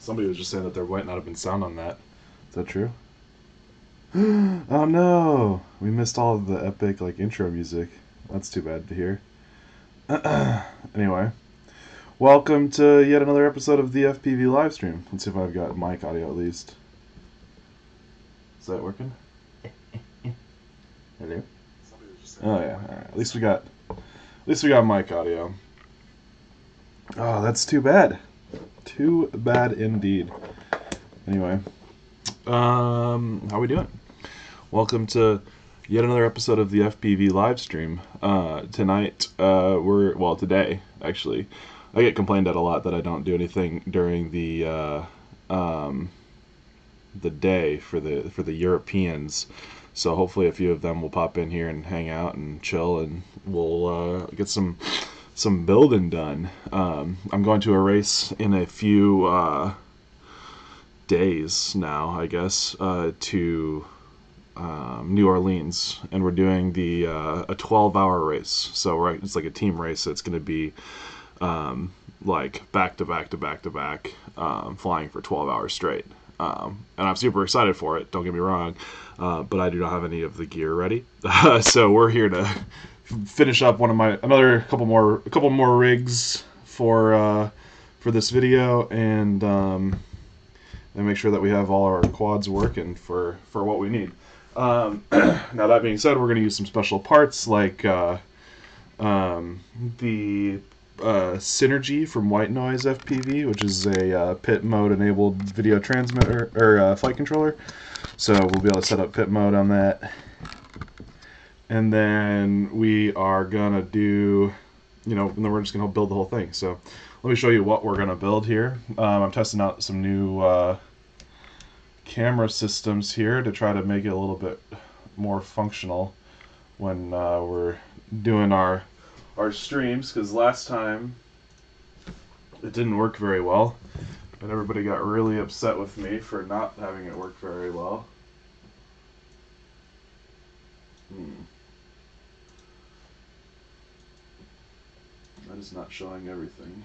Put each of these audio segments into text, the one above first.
Somebody was just saying that there might not have been sound on that. Is that true? Oh no! We missed all of the epic like intro music. That's too bad to hear. Anyway, welcome to yet another episode of the FPV livestream. Let's see if I've got mic audio at least. Is that working? Hello? Oh yeah. All right. At least we got mic audio. Oh, that's too bad. Too bad indeed. Anyway, how we doing? Welcome to yet another episode of the FPV livestream. Tonight, today actually, I get complained at a lot that I don't do anything during the day for the Europeans. So hopefully a few of them will pop in here and hang out and chill, and we'll get some building done. I'm going to a race in a few days now, I guess, to New Orleans, and we're doing a 12-hour race. So it's like a team race. So it's going to be like back to back to back to back, flying for 12 hours straight. And I'm super excited for it. Don't get me wrong, but I do not have any of the gear ready. So we're here to finish up a couple more rigs for this video, and make sure that we have all our quads working for what we need. Now that being said, we're going to use some special parts like the Synergy from White Noise FPV, which is a pit mode enabled video transmitter or flight controller. So we'll be able to set up pit mode on that. And then we are gonna do, and then we're just gonna build the whole thing. So let me show you what we're gonna build here. I'm testing out some new camera systems here to try to make it a little bit more functional when we're doing our streams, because last time it didn't work very well, and everybody got really upset with me for not having it work very well. That is not showing everything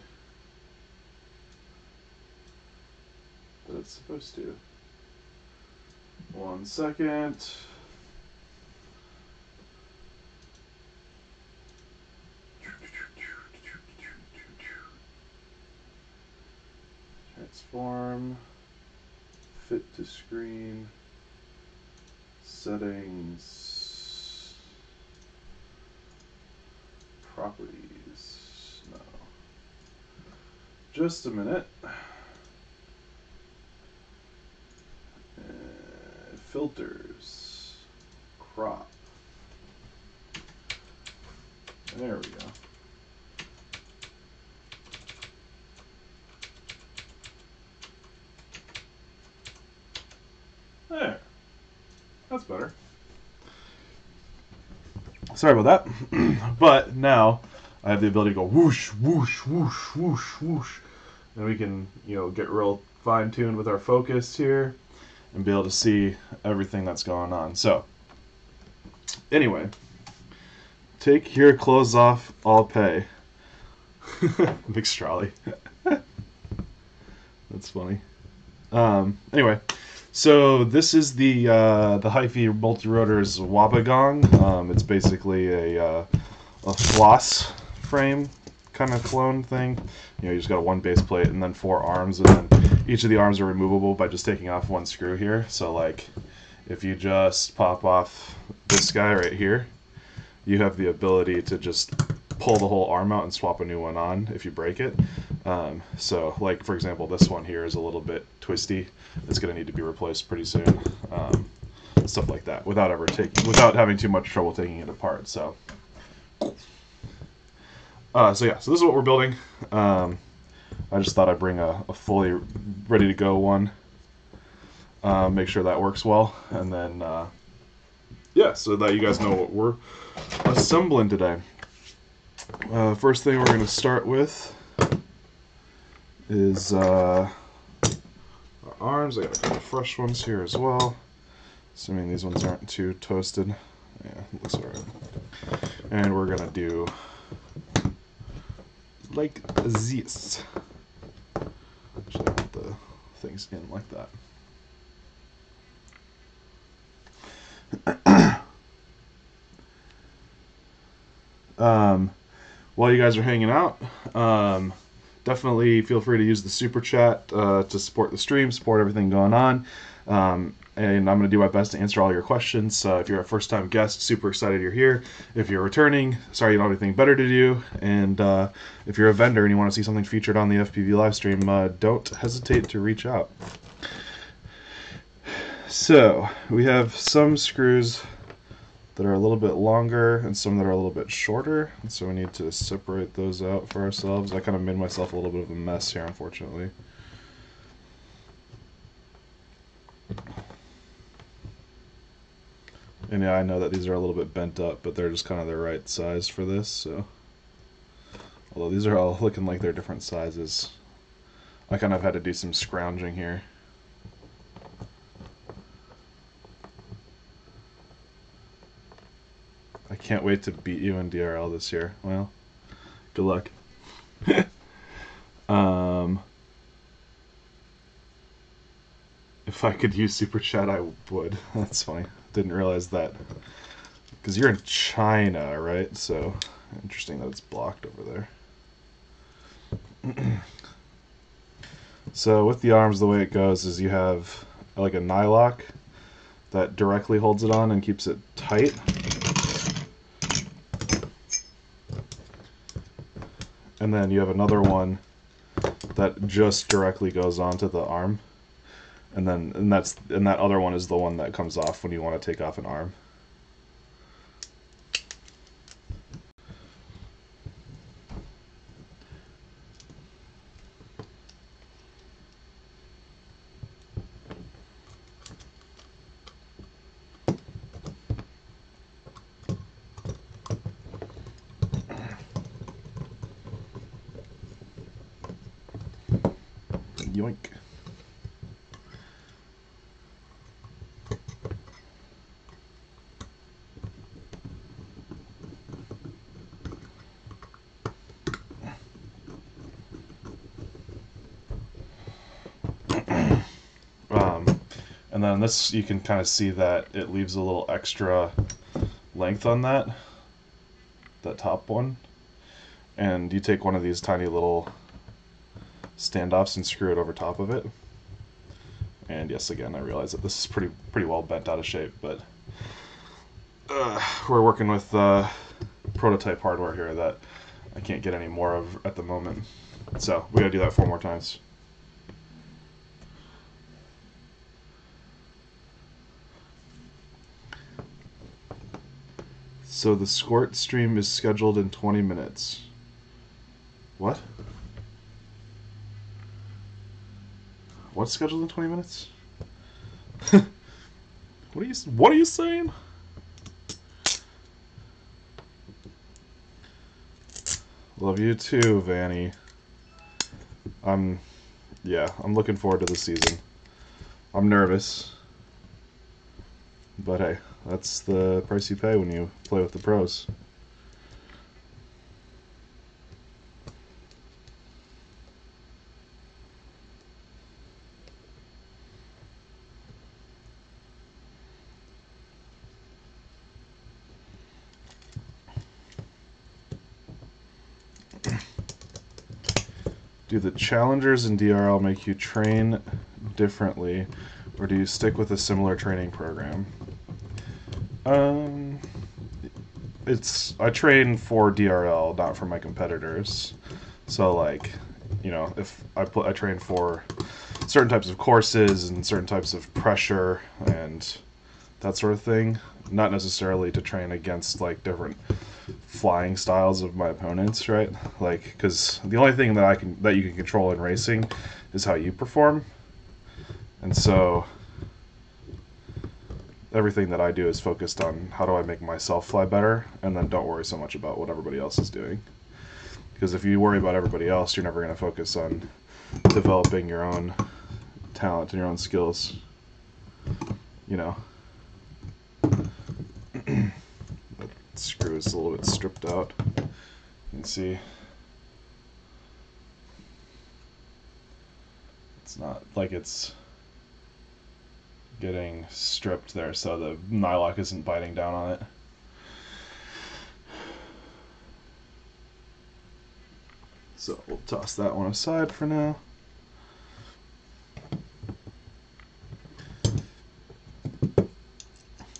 that it's supposed to. 1 second. Transform, fit to screen, settings, properties. No. Just a minute. Filters, crop. There we go. There. That's better. Sorry about that. But now I have the ability to go whoosh, whoosh, whoosh, whoosh, whoosh. And we can, get real fine-tuned with our focus here and be able to see everything that's going on. So, anyway, take your clothes off, I'll pay. Big Strawley. That's funny. Anyway, so this is the Hyphy Multirotors Wobbegong. It's basically a floss frame kind of clone thing. You just got one base plate and then 4 arms, and then each of the arms are removable by just taking off one screw here. So like, if you just pop off this guy right here, you have the ability to just pull the whole arm out and swap a new one on if you break it. So like, for example, this one here is a little bit twisty. It's going to need to be replaced pretty soon. Stuff like that, without having too much trouble taking it apart. So so this is what we're building. I just thought I'd bring a fully ready to go one. Make sure that works well, and then so that you guys know what we're assembling today. First thing we're going to start with is our arms. I got a couple fresh ones here as well, assuming these ones aren't too toasted. Yeah, looks alright. And we're going to do like this. Actually, I want things in like that. While you guys are hanging out, definitely feel free to use the super chat to support the stream, support everything going on. And I'm going to do my best to answer all your questions. If you're a first-time guest, super excited you're here. If you're returning, sorry you don't have anything better to do. And if you're a vendor and you want to see something featured on the FPV live stream, don't hesitate to reach out. So we have some screws that are a little bit longer and some that are a little bit shorter, and so we need to separate those out for ourselves. I kind of made myself a little bit of a mess here, unfortunately. And yeah, I know that these are a little bit bent up, but they're just kind of the right size for this, so. Although these are all looking like they're different sizes. I kind of had to do some scrounging here. I can't wait to beat you in DRL this year. Well, good luck. If I could use Super Chat, I would. That's funny. Didn't realize that. Because you're in China, right? So, interesting that it's blocked over there. So, with the arms, the way it goes is you have like a nylock that directly holds it on and keeps it tight. And then you have another one that just directly goes onto the arm. And that other one is the one that comes off when you want to take off an arm. Yoink. And then this, you can kind of see that it leaves a little extra length on that top one. And you take one of these tiny little standoffs and screw it over top of it. And yes, again, I realize that this is pretty well bent out of shape, but we're working with prototype hardware here that I can't get any more of at the moment. So we gotta do that 4 more times. So the squirt stream is scheduled in 20 minutes. What? What's scheduled in 20 minutes? What are you saying? Love you too, Vanny. I'm looking forward to the season. I'm nervous. But hey, that's the price you pay when you play with the pros. Do the challengers in DRL make you train differently, or do you stick with a similar training program? I train for DRL, not for my competitors. So like, you know, if I train for certain types of courses and certain types of pressure and that sort of thing, not necessarily to train against like different flying styles of my opponents, right? Like, because the only thing that you can control in racing is how you perform, and so everything that I do is focused on how do I make myself fly better, and then don't worry so much about what everybody else is doing. Because if you worry about everybody else, you're never going to focus on developing your own talent and your own skills. You know. That screw is a little bit stripped out. You can see. It's not like it's getting stripped there, so the nylock isn't biting down on it. So we'll toss that one aside for now.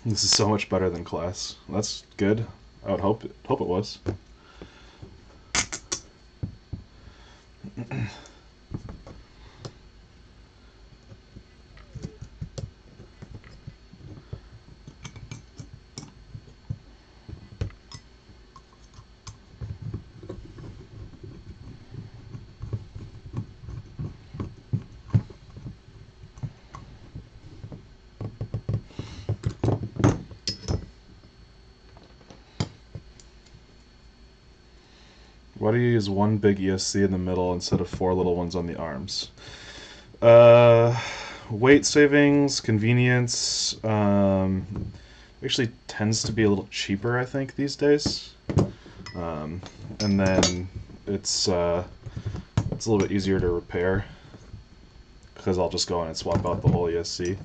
This is so much better than class. That's good. I would hope it was. Why do you use one big ESC in the middle instead of 4 little ones on the arms? Weight savings, convenience. Actually tends to be a little cheaper, I think, these days. And then it's a little bit easier to repair because I'll just go in and swap out the whole ESC.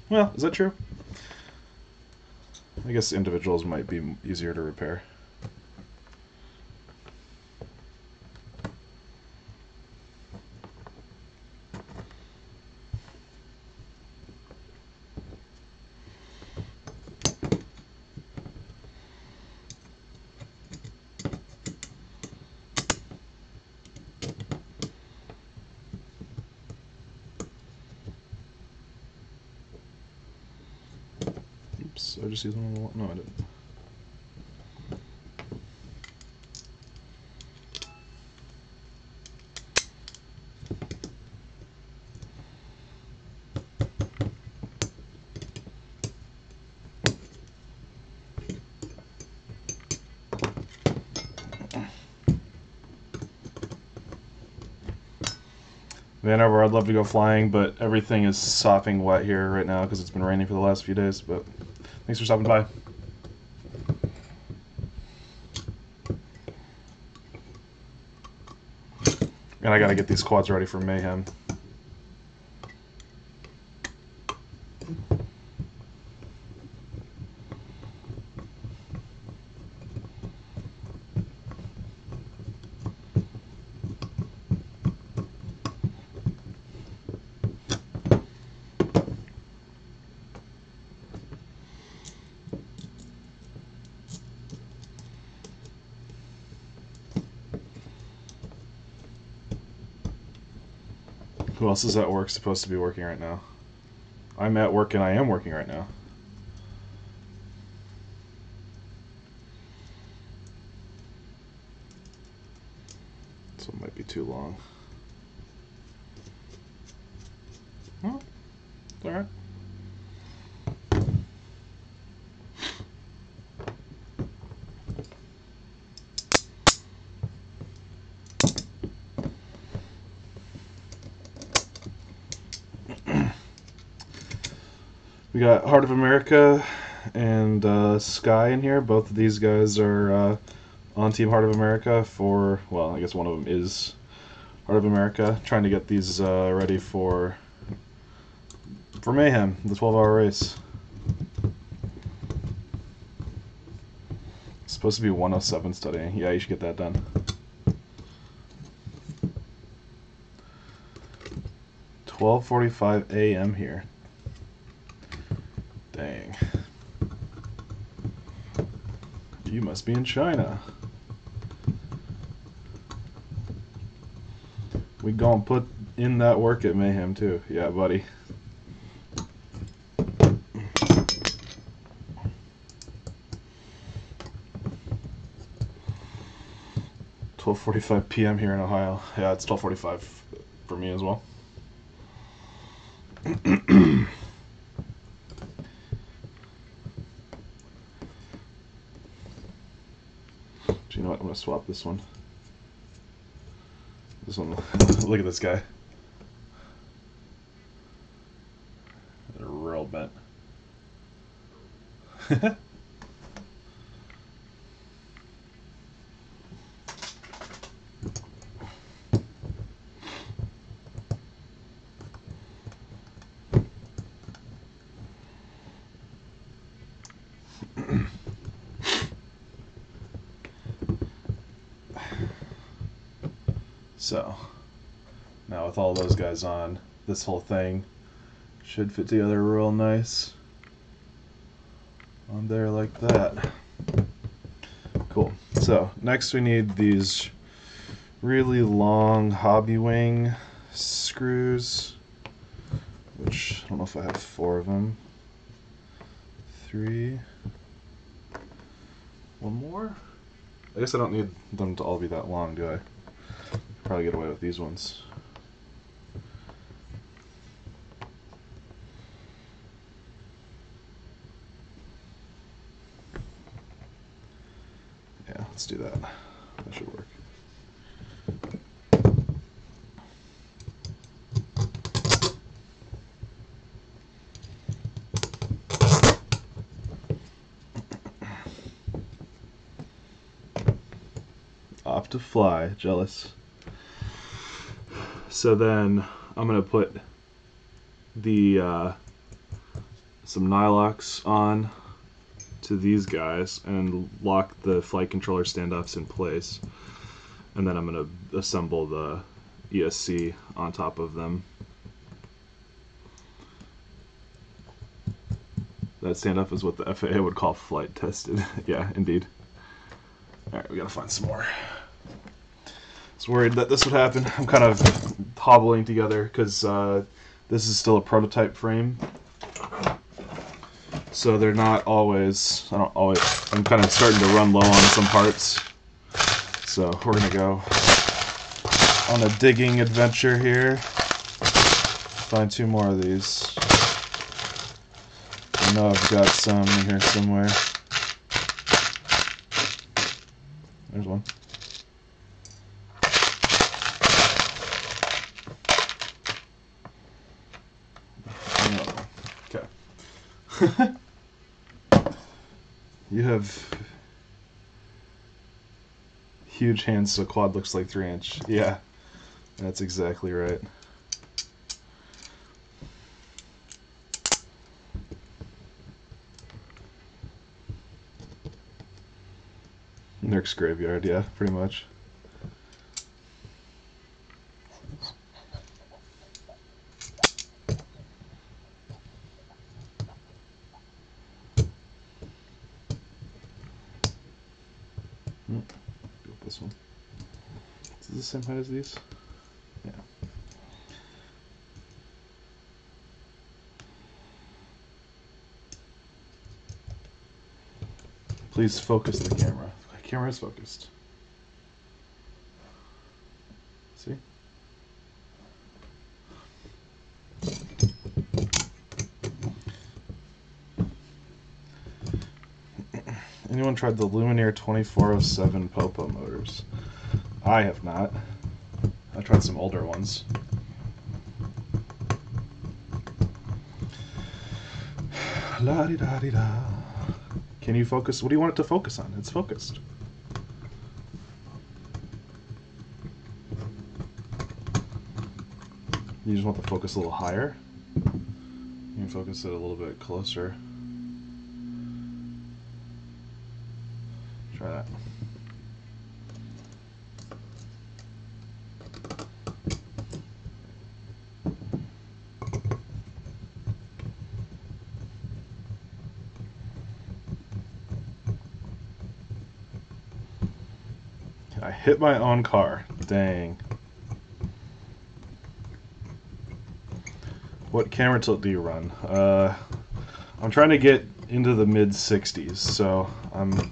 Well, is that true? I guess individuals might be easier to repair. Oops, I just used one. No, I didn't. Whenever I'd love to go flying, but everything is sopping wet here right now because it's been raining for the last few days. But thanks for stopping by. And I gotta get these quads ready for Mayhem. Who else is at work supposed to be working right now? I'm at work and I am working right now. So it might be too long. Oh, it's alright. We got Heart of America and Sky in here. Both of these guys are on Team Heart of America for, well, I guess one of them is Heart of America. Trying to get these ready for Mayhem, the 12-hour race. It's supposed to be 107 studying. Yeah, you should get that done. $12:45 a.m. here. Dang. You must be in China. We gonna put in that work at Mayhem too. Yeah, buddy. $12:45 p.m. here in Ohio. Yeah, it's 12:45 for me as well. You know what? I'm gonna swap this one. This one. Look at this guy. They're real bent. So now with all those guys on, this whole thing should fit together real nice on there like that. Cool. So next we need these really long hobby wing screws, which I don't know if I have 4 of them. 3. One more? I guess I don't need them to all be that long, do I? Probably get away with these ones. Yeah, let's do that. That should work. Off to fly, jealous. So then I'm gonna put the some nylox on to these guys and lock the flight controller standoffs in place, and then I'm gonna assemble the ESC on top of them. That standoff is what the FAA would call flight tested. Yeah, indeed. Alright, we gotta find some more. I was worried that this would happen. I'm kind of hobbling together because this is still a prototype frame. So they're not always, I'm kind of starting to run low on some parts. So we're gonna go on a digging adventure here. Find 2 more of these. I know I've got some in here somewhere. There's one. Okay. You have huge hands, so quad looks like 3-inch. Yeah, that's exactly right. Nurk's graveyard, yeah, pretty much. Go with this one. Is this the same height as these? Yeah. Please focus the camera. The camera is focused. See? Anyone tried the Lumineer 2407 Popo motors? I have not. I tried some older ones. La-di-da-di-da. Can you focus? What do you want it to focus on? It's focused. You just want the focus a little higher. You can focus it a little bit closer. Try that. I hit my own car. Dang. What camera tilt do you run? I'm trying to get into the mid-60s, so I'm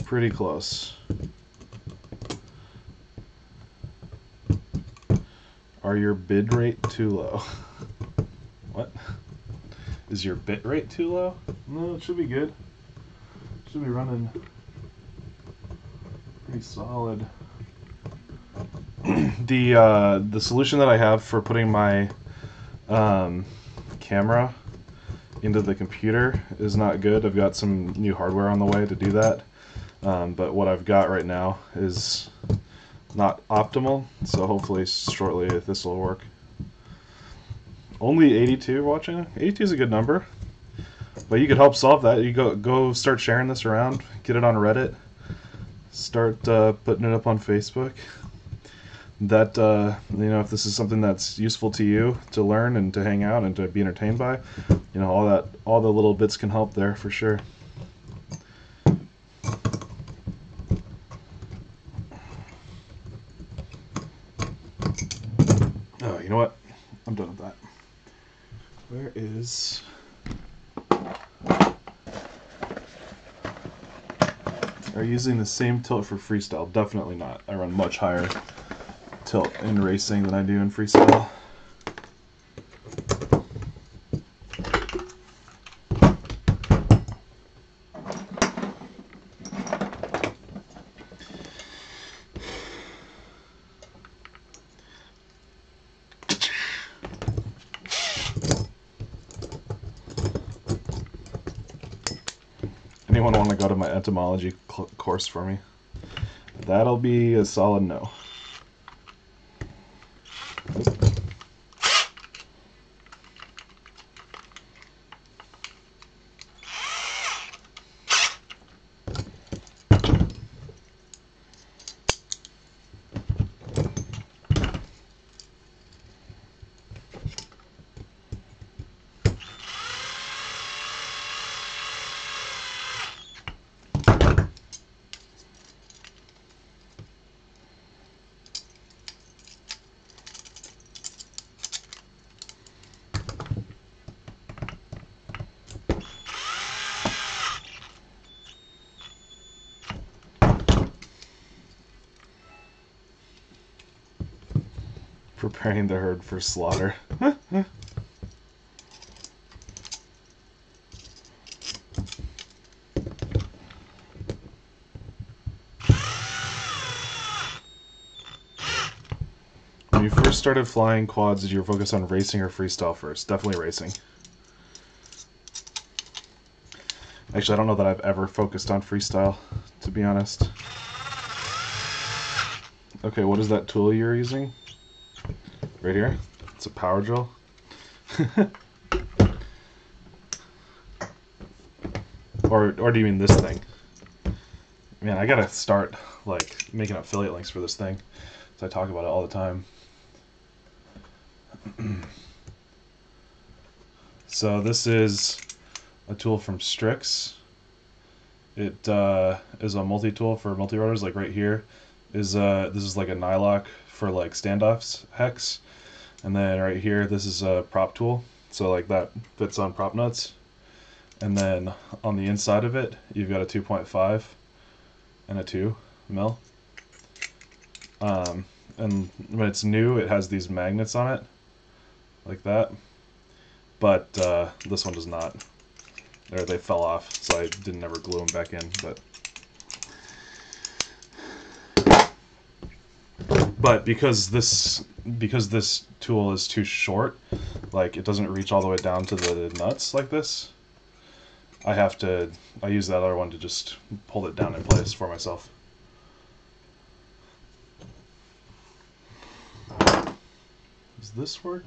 pretty close. Are your bid rate too low? What? Is your bit rate too low? No, it should be good. Should be running pretty solid. The solution that I have for putting my camera into the computer is not good. I've got some new hardware on the way to do that, but what I've got right now is not optimal, so hopefully shortly this will work. Only 82 watching? 82 is a good number. But you could help solve that. You go start sharing this around, get it on Reddit, start putting it up on Facebook. That you know, if this is something that's useful to you to learn and to hang out and to be entertained by, you know, all the little bits can help there for sure. Oh, you know what? I'm done with that. Where is... Are you using the same tilt for freestyle? Definitely not. I run much higher tilt in racing than I do in freestyle. Anyone want to go to my etymology course for me? That'll be a solid no. Preparing the herd for slaughter. When you first started flying quads, did you focus on racing or freestyle first? Definitely racing. Actually, I don't know that I've ever focused on freestyle, to be honest. Okay, what is that tool you're using? Right here? It's a power drill. or do you mean this thing? Man, I gotta start like making affiliate links for this thing, so I talk about it all the time. So this is a tool from Strix. It is a multi-tool for multirotors. Like right here is this is like a nylock for like standoffs hex. And then right here, this is a prop tool, so like that fits on prop nuts. And then on the inside of it, you've got a 2.5 and a 2 mil. And when it's new, it has these magnets on it, like that. But this one does not. They fell off, so I didn't ever glue them back in. But because this tool is too short, like it doesn't reach all the way down to the nuts like this, I use that other one to just hold it down in place for myself. Does this work?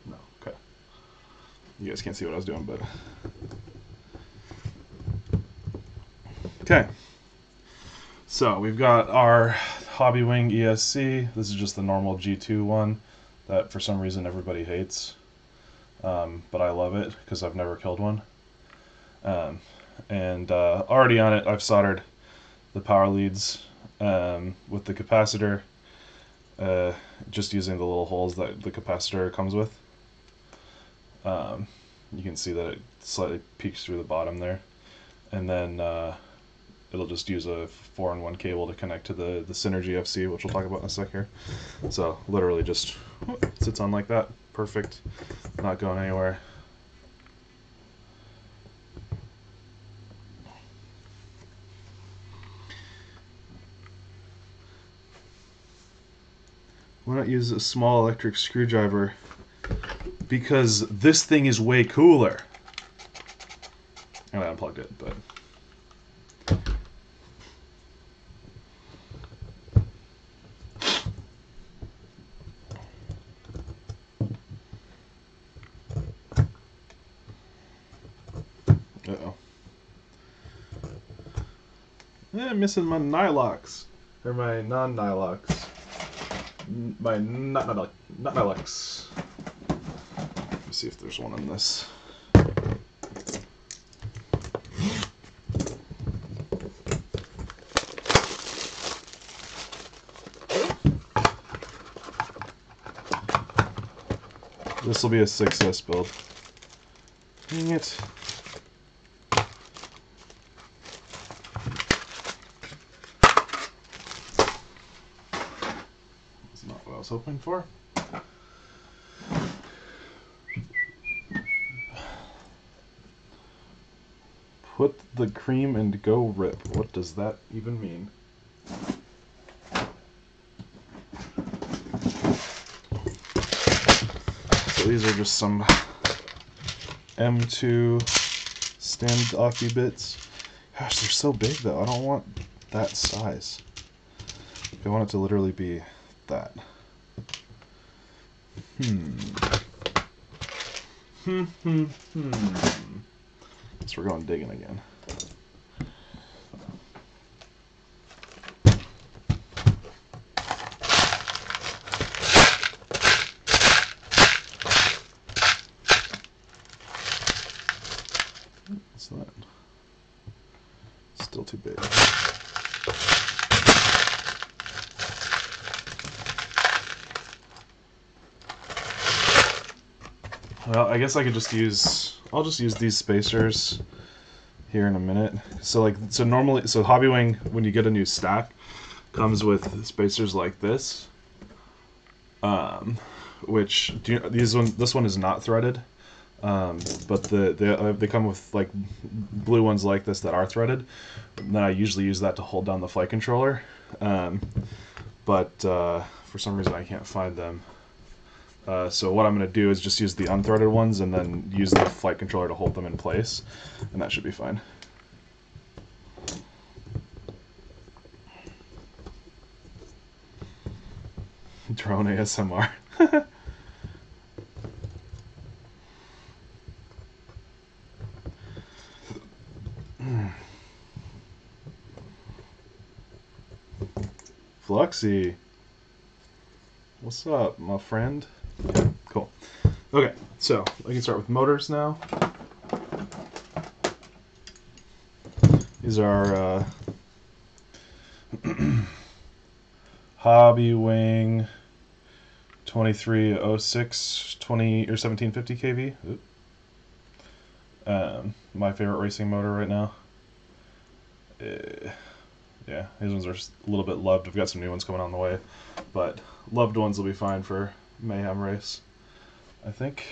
No, okay. You guys can't see what I was doing, but... Okay. So we've got our Hobby Wing ESC. This is just the normal G2 one that for some reason everybody hates. But I love it because I've never killed one. Already on it, I've soldered the power leads with the capacitor, just using the little holes that the capacitor comes with. You can see that it slightly peeks through the bottom there. And then it'll just use a 4-in-1 cable to connect to the Synergy FC, which we'll talk about in a sec here. So literally just sits on like that. Perfect. Not going anywhere. Why not use a small electric screwdriver? Because this thing is way cooler. And I unplugged it, but... Uh-oh. I'm missing my nylox. Or my non-nylox. My not nylox. Let me see if there's one in this. This will be a 6S build. Dang it. That's not what I was hoping for. Put the cream and go rip. What does that even mean? So these are just some M2 standoffy bits. Gosh, they're so big though. I don't want that size. I want it to literally be that. So we're going digging again. It's not. Still too big. Well, I guess I could just use. I'll just use these spacers here in a minute. So normally, Hobbywing, when you get a new stack, comes with spacers like this. Which this one is not threaded, but they come with like blue ones like this that are threaded. And then I usually use that to hold down the flight controller, but for some reason I can't find them. So what I'm going to do is just use the unthreaded ones and then use the flight controller to hold them in place, and that should be fine. Drone ASMR. Fluxy. What's up, my friend? Yeah, cool. Okay, so I can start with motors now. These are Hobbywing 2306 20 or 1750 kV. My favorite racing motor right now. Yeah, these ones are a little bit loved. I've got some new ones coming on the way, but loved ones will be fine for Mayhem race, I think.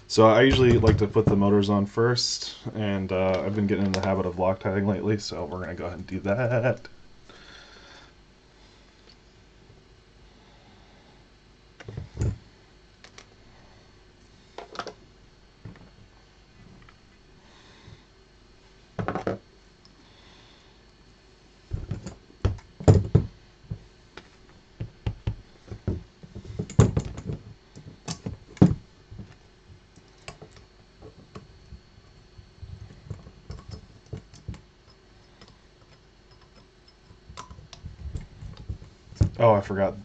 So I usually like to put the motors on first, and I've been getting in the habit of Loctiting lately, so we're going to go ahead and do that. Oh, I forgot.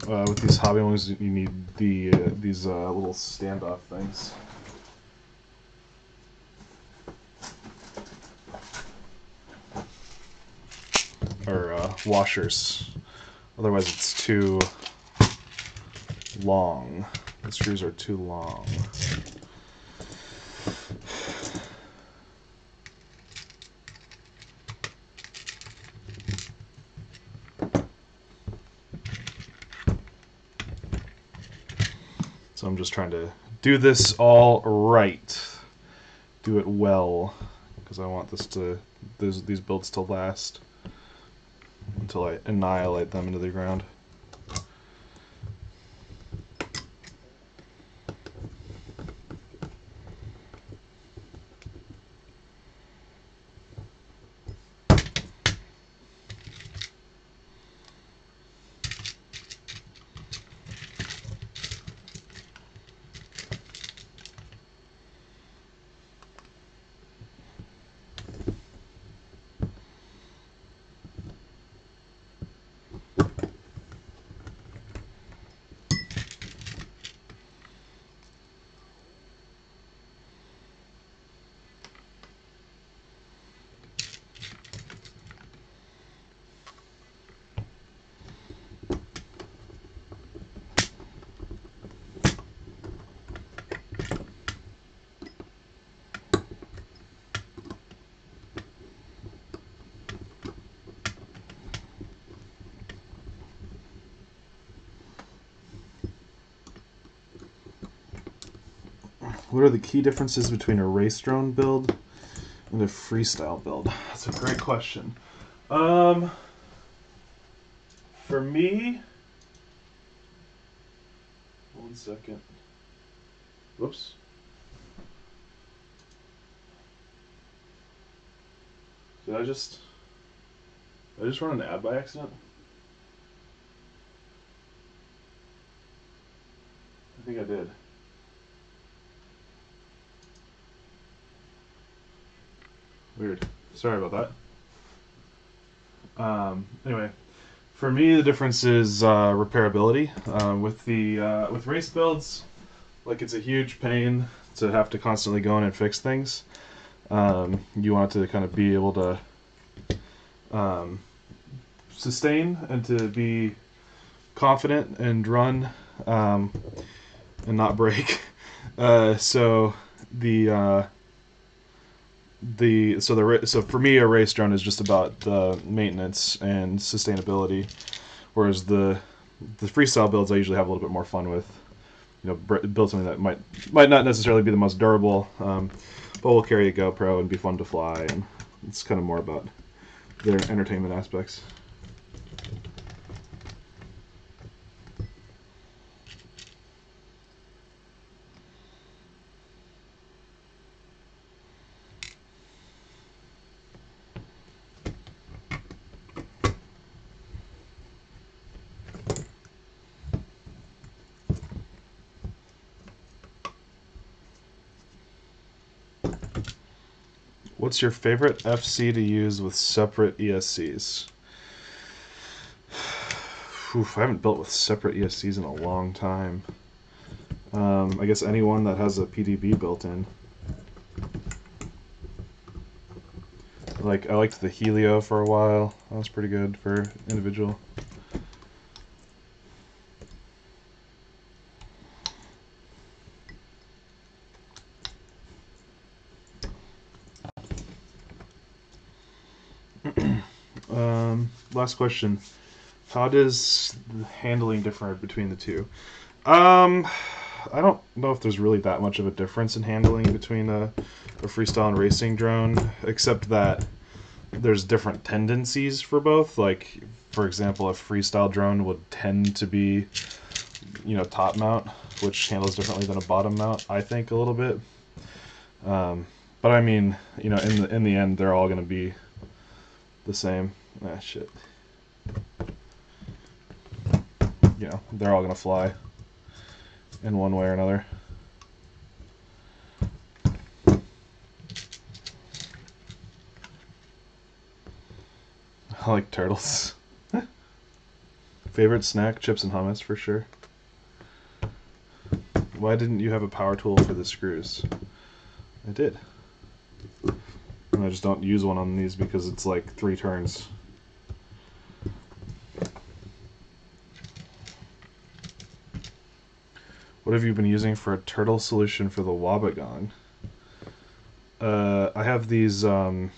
With these Hobbywings, you need these little standoff things. Or washers. Otherwise, it's too long. The screws are too long. So I'm just trying to do this all right, do it well, because I want these builds to last until I annihilate them into the ground. What are the key differences between a race drone build and a freestyle build? That's a great question. For me, one second. Whoops. Did I just run an ad by accident? I think I did. Weird. Sorry about that. Anyway, for me, the difference is repairability. With race builds, like, it's a huge pain to have to constantly go in and fix things. You want to kind of be able to sustain and to be confident and run and not break. So for me, a race drone is just about the maintenance and sustainability, whereas the freestyle builds I usually have a little bit more fun with. You know, build something that might not necessarily be the most durable, but will carry a GoPro and be fun to fly, and it's kind of more about their entertainment aspects. What's your favorite FC to use with separate ESCs? Oof, I haven't built with separate ESCs in a long time. I guess anyone that has a PDB built in. Like, I liked the Helio for a while. That was pretty good for individual. Last question. How does the handling differ between the two? I don't know if there's really that much of a difference in handling between a freestyle and racing drone, except that there's different tendencies for both. Like, for example, a freestyle drone would tend to be, you know, top mount, which handles differently than a bottom mount, I think, a little bit. But I mean, you know, in the end, they're all going to be the same. Ah, shit. You know, they're all going to fly in one way or another. I like turtles. Favorite snack? Chips and hummus, for sure. Why didn't you have a power tool for the screws? I did. And I just don't use one on these because it's like 3 turns. What have you been using for a turtle solution for the Wobbegong? I have these little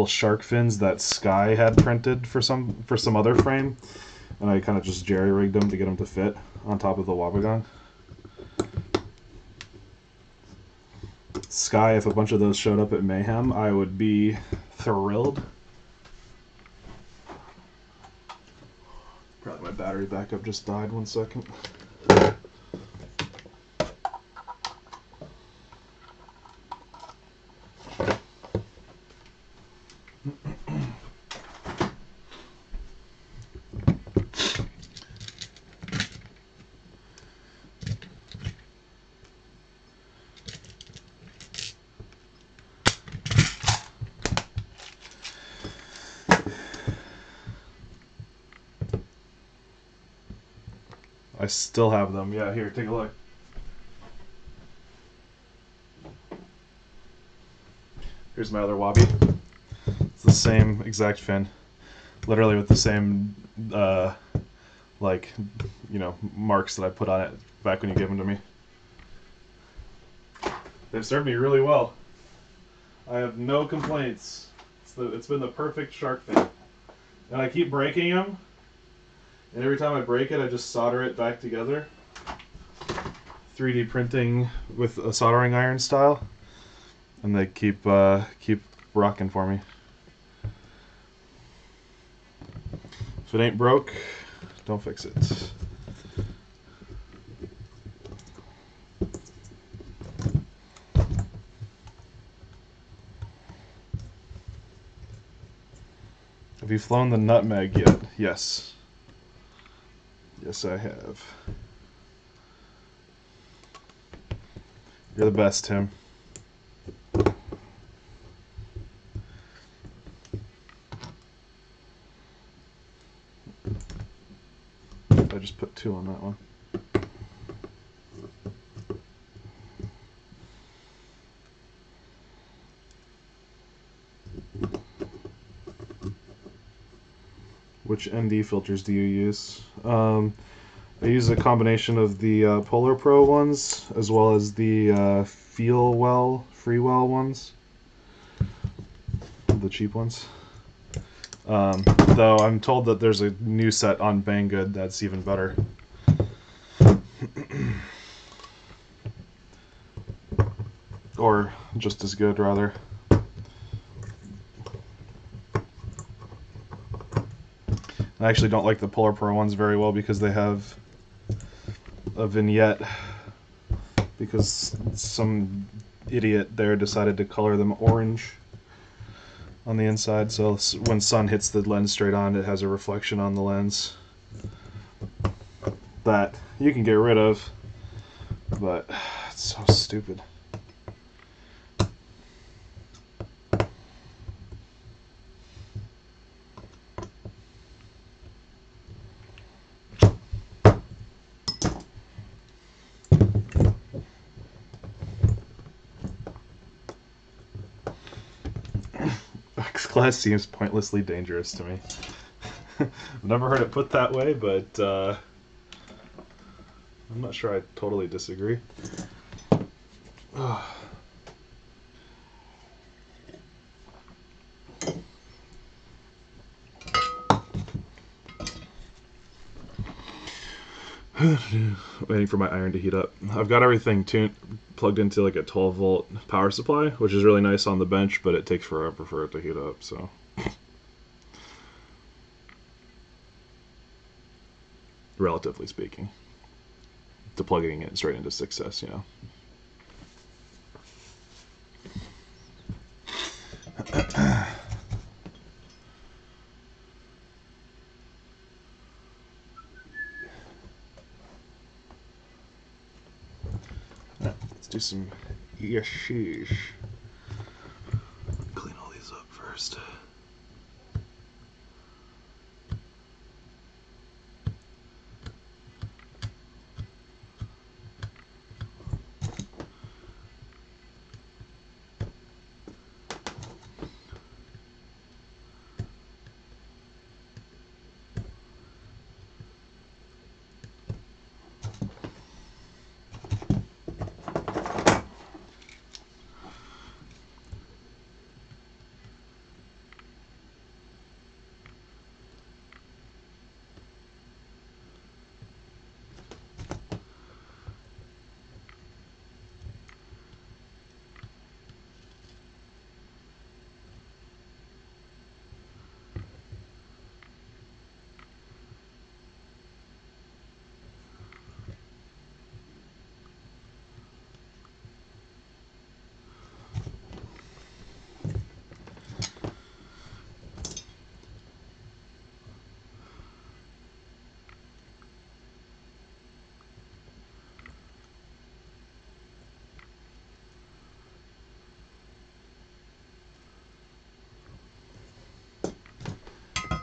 shark fins that Sky had printed for some other frame, and I kind of just jerry-rigged them to get them to fit on top of the Wobbegong. Sky, if a bunch of those showed up at Mayhem, I would be thrilled. Probably my battery backup just died. 1 second. I still have them. Yeah, here, take a look. Here's my other Wobby. It's the same exact fin. Literally with the same, like, you know, marks that I put on it back when you gave them to me. They've served me really well. I have no complaints. It's been the perfect shark fin. And I keep breaking them. And every time I break it, I just solder it back together 3D printing with a soldering iron style, and they keep rocking for me. If it ain't broke, don't fix it. Have you flown the Nutmeg yet? Yes. Yes, I have. You're the best, Tim. I just put 2 on that one. Which ND filters do you use? I use a combination of the Polar Pro ones as well as the Feelwell, Freewell ones, the cheap ones. Though I'm told that there's a new set on Banggood that's even better. Or just as good, rather. I actually don't like the Polar Pro ones very well because they have a vignette, because some idiot there decided to color them orange on the inside, so when sun hits the lens straight on, it has a reflection on the lens that you can get rid of, but it's so stupid. X-Class seems pointlessly dangerous to me. I've never heard it put that way, but I'm not sure I totally disagree. Waiting for my iron to heat up. I've got everything plugged into like a 12-volt power supply, which is really nice on the bench, but it takes forever for it to heat up, so. Relatively speaking. To plugging it straight into Success, you know. Let's do some yeshish. Clean all these up first.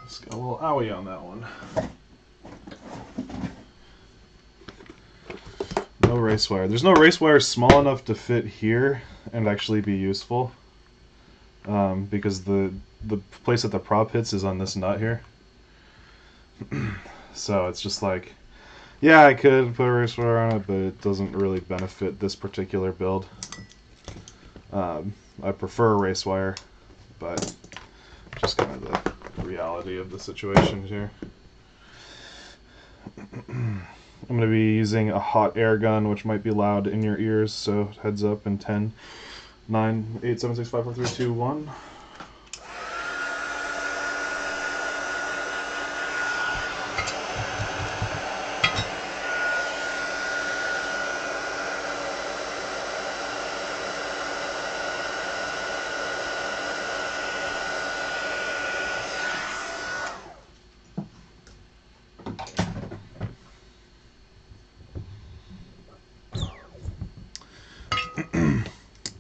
Just got a little owie on that one. No race wire. There's no race wire small enough to fit here and actually be useful, because the place that the prop hits is on this nut here. So it's just like, yeah, I could put a race wire on it, but it doesn't really benefit this particular build. I prefer a race wire, but just kind of the reality of the situation here. I'm going to be using a hot air gun, which might be loud in your ears, so heads up in 10, 9, 8, 7, 6, 5, 4, 3, 2, 1.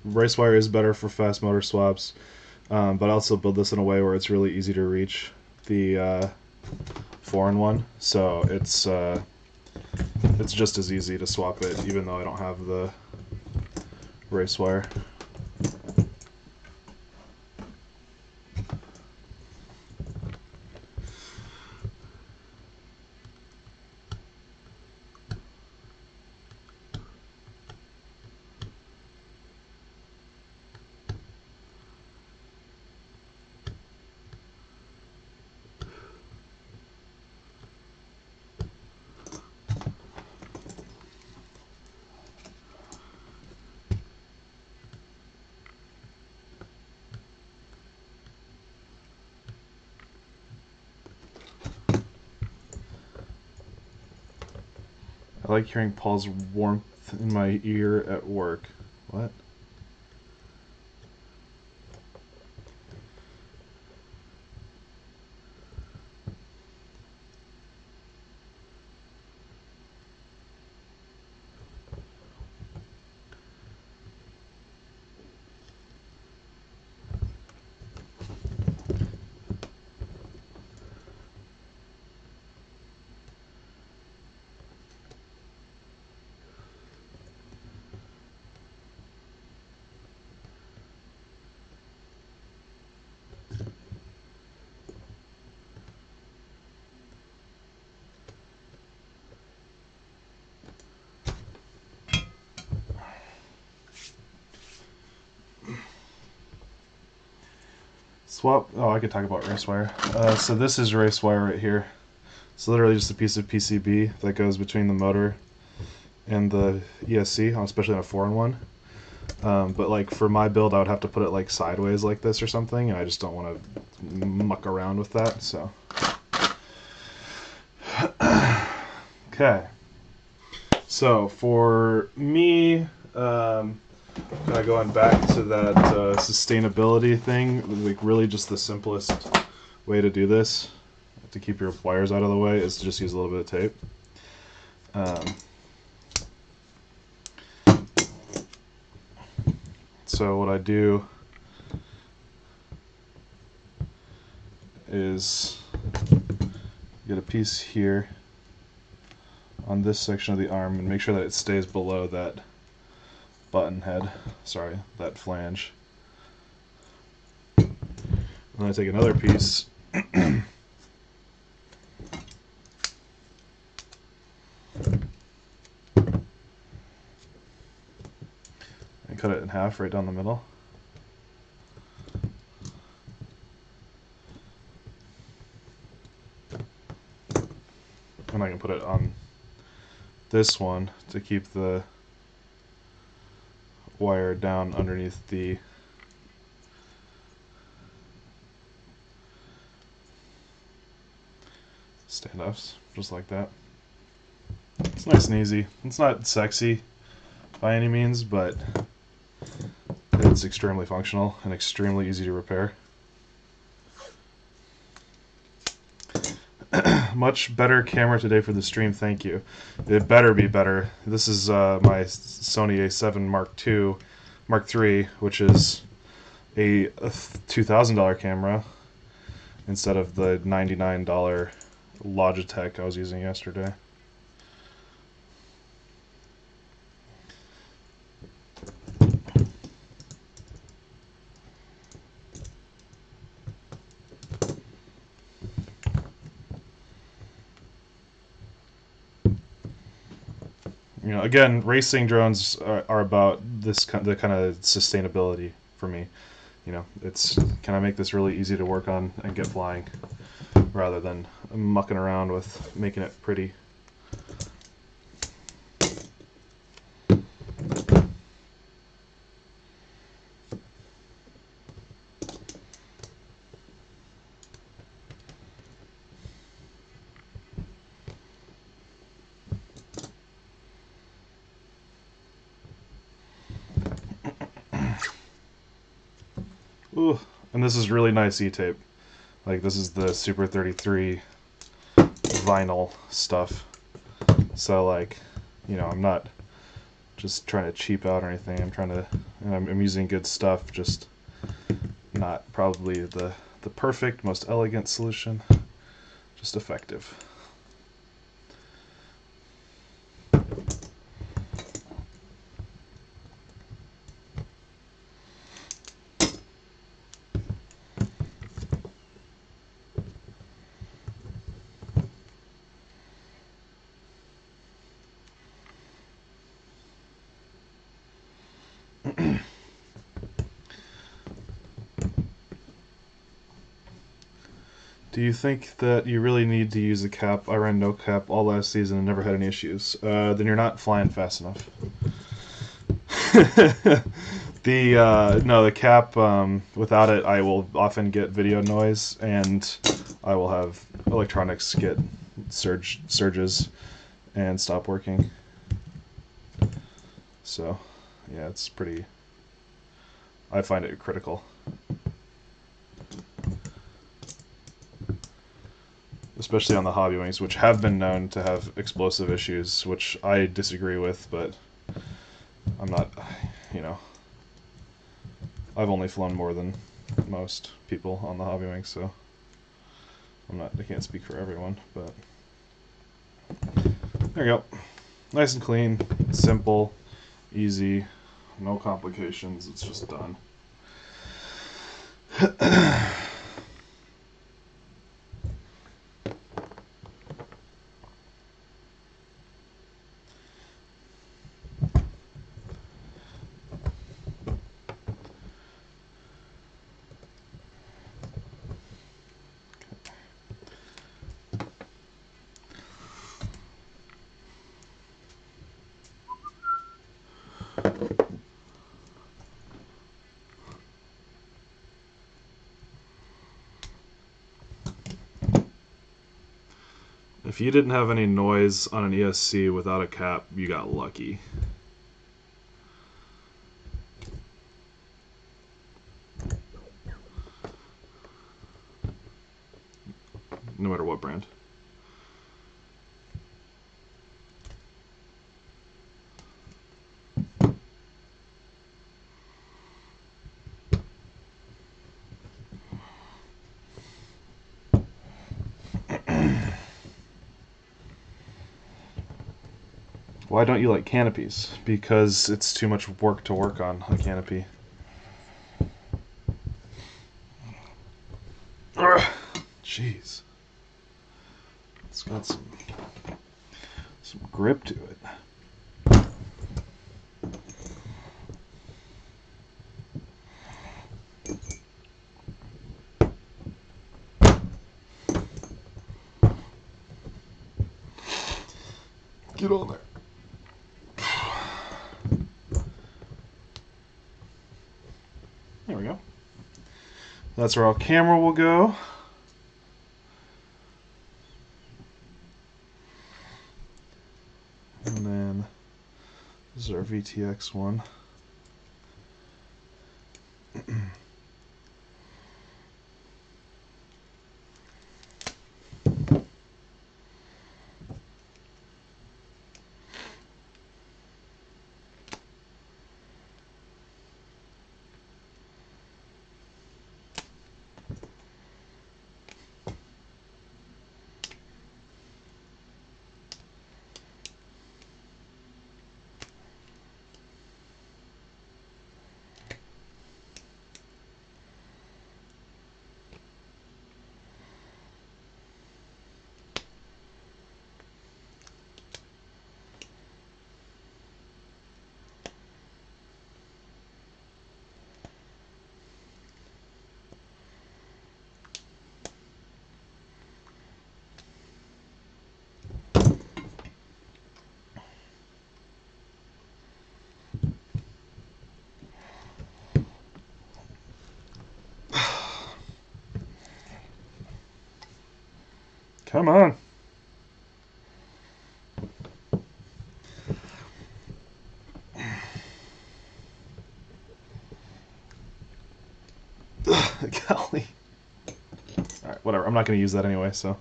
Race wire is better for fast motor swaps, but I also build this in a way where it's really easy to reach the 4-in-1, so it's just as easy to swap it, even though I don't have the race wire. I like hearing Paul's warmth in my ear at work. What? Swap. Oh, I could talk about race wire. So this is race wire right here. It's literally just a piece of PCB that goes between the motor and the ESC, especially on a 4-in-1. But like for my build, I would have to put it like sideways like this or something, and I just don't want to muck around with that. So, okay. So for me, kind of going back to that sustainability thing, like really just the simplest way to do this, to keep your wires out of the way, is to just use a little bit of tape. So what I do is get a piece here on this section of the arm and make sure that it stays below that button head, sorry, that flange. And then I take another piece and cut it in half right down the middle. And I can put it on this one to keep the wire down underneath the standoffs, just like that. It's nice and easy. It's not sexy by any means, but it's extremely functional and extremely easy to repair. Much better camera today for the stream, thank you. It better be better. This is my Sony A7 Mark III, which is a $2,000 camera instead of the $99 Logitech I was using yesterday. You know, again, racing drones are about the kind of sustainability for me. You know, it's, can I make this really easy to work on and get flying, rather than mucking around with making it pretty. Ooh, and this is really nice E-tape. Like, this is the Super 33 vinyl stuff. So, like, you know, I'm not just trying to cheap out or anything. I'm using good stuff, just not probably the perfect, most elegant solution, just effective. Do you think that you really need to use a cap? I ran no cap all last season and never had any issues. Then you're not flying fast enough. The cap, without it, I will often get video noise, and I will have electronics get surges and stop working. So, yeah, it's pretty. I find it critical. Especially on the hobby wings, which have been known to have explosive issues, which I disagree with, but I'm not, you know, I've only flown more than most people on the hobby wings, so I can't speak for everyone, but there you go. Nice and clean, simple, easy, no complications, it's just done. If you didn't have any noise on an ESC without a cap, you got lucky. No matter what brand. Why don't you like canopies? Because it's too much work to work on a canopy. Jeez. It's got some grip to it. Get on there. There we go. That's where our camera will go. And then this is our VTX one. Come on. Alright, whatever. I'm not going to use that anyway, so.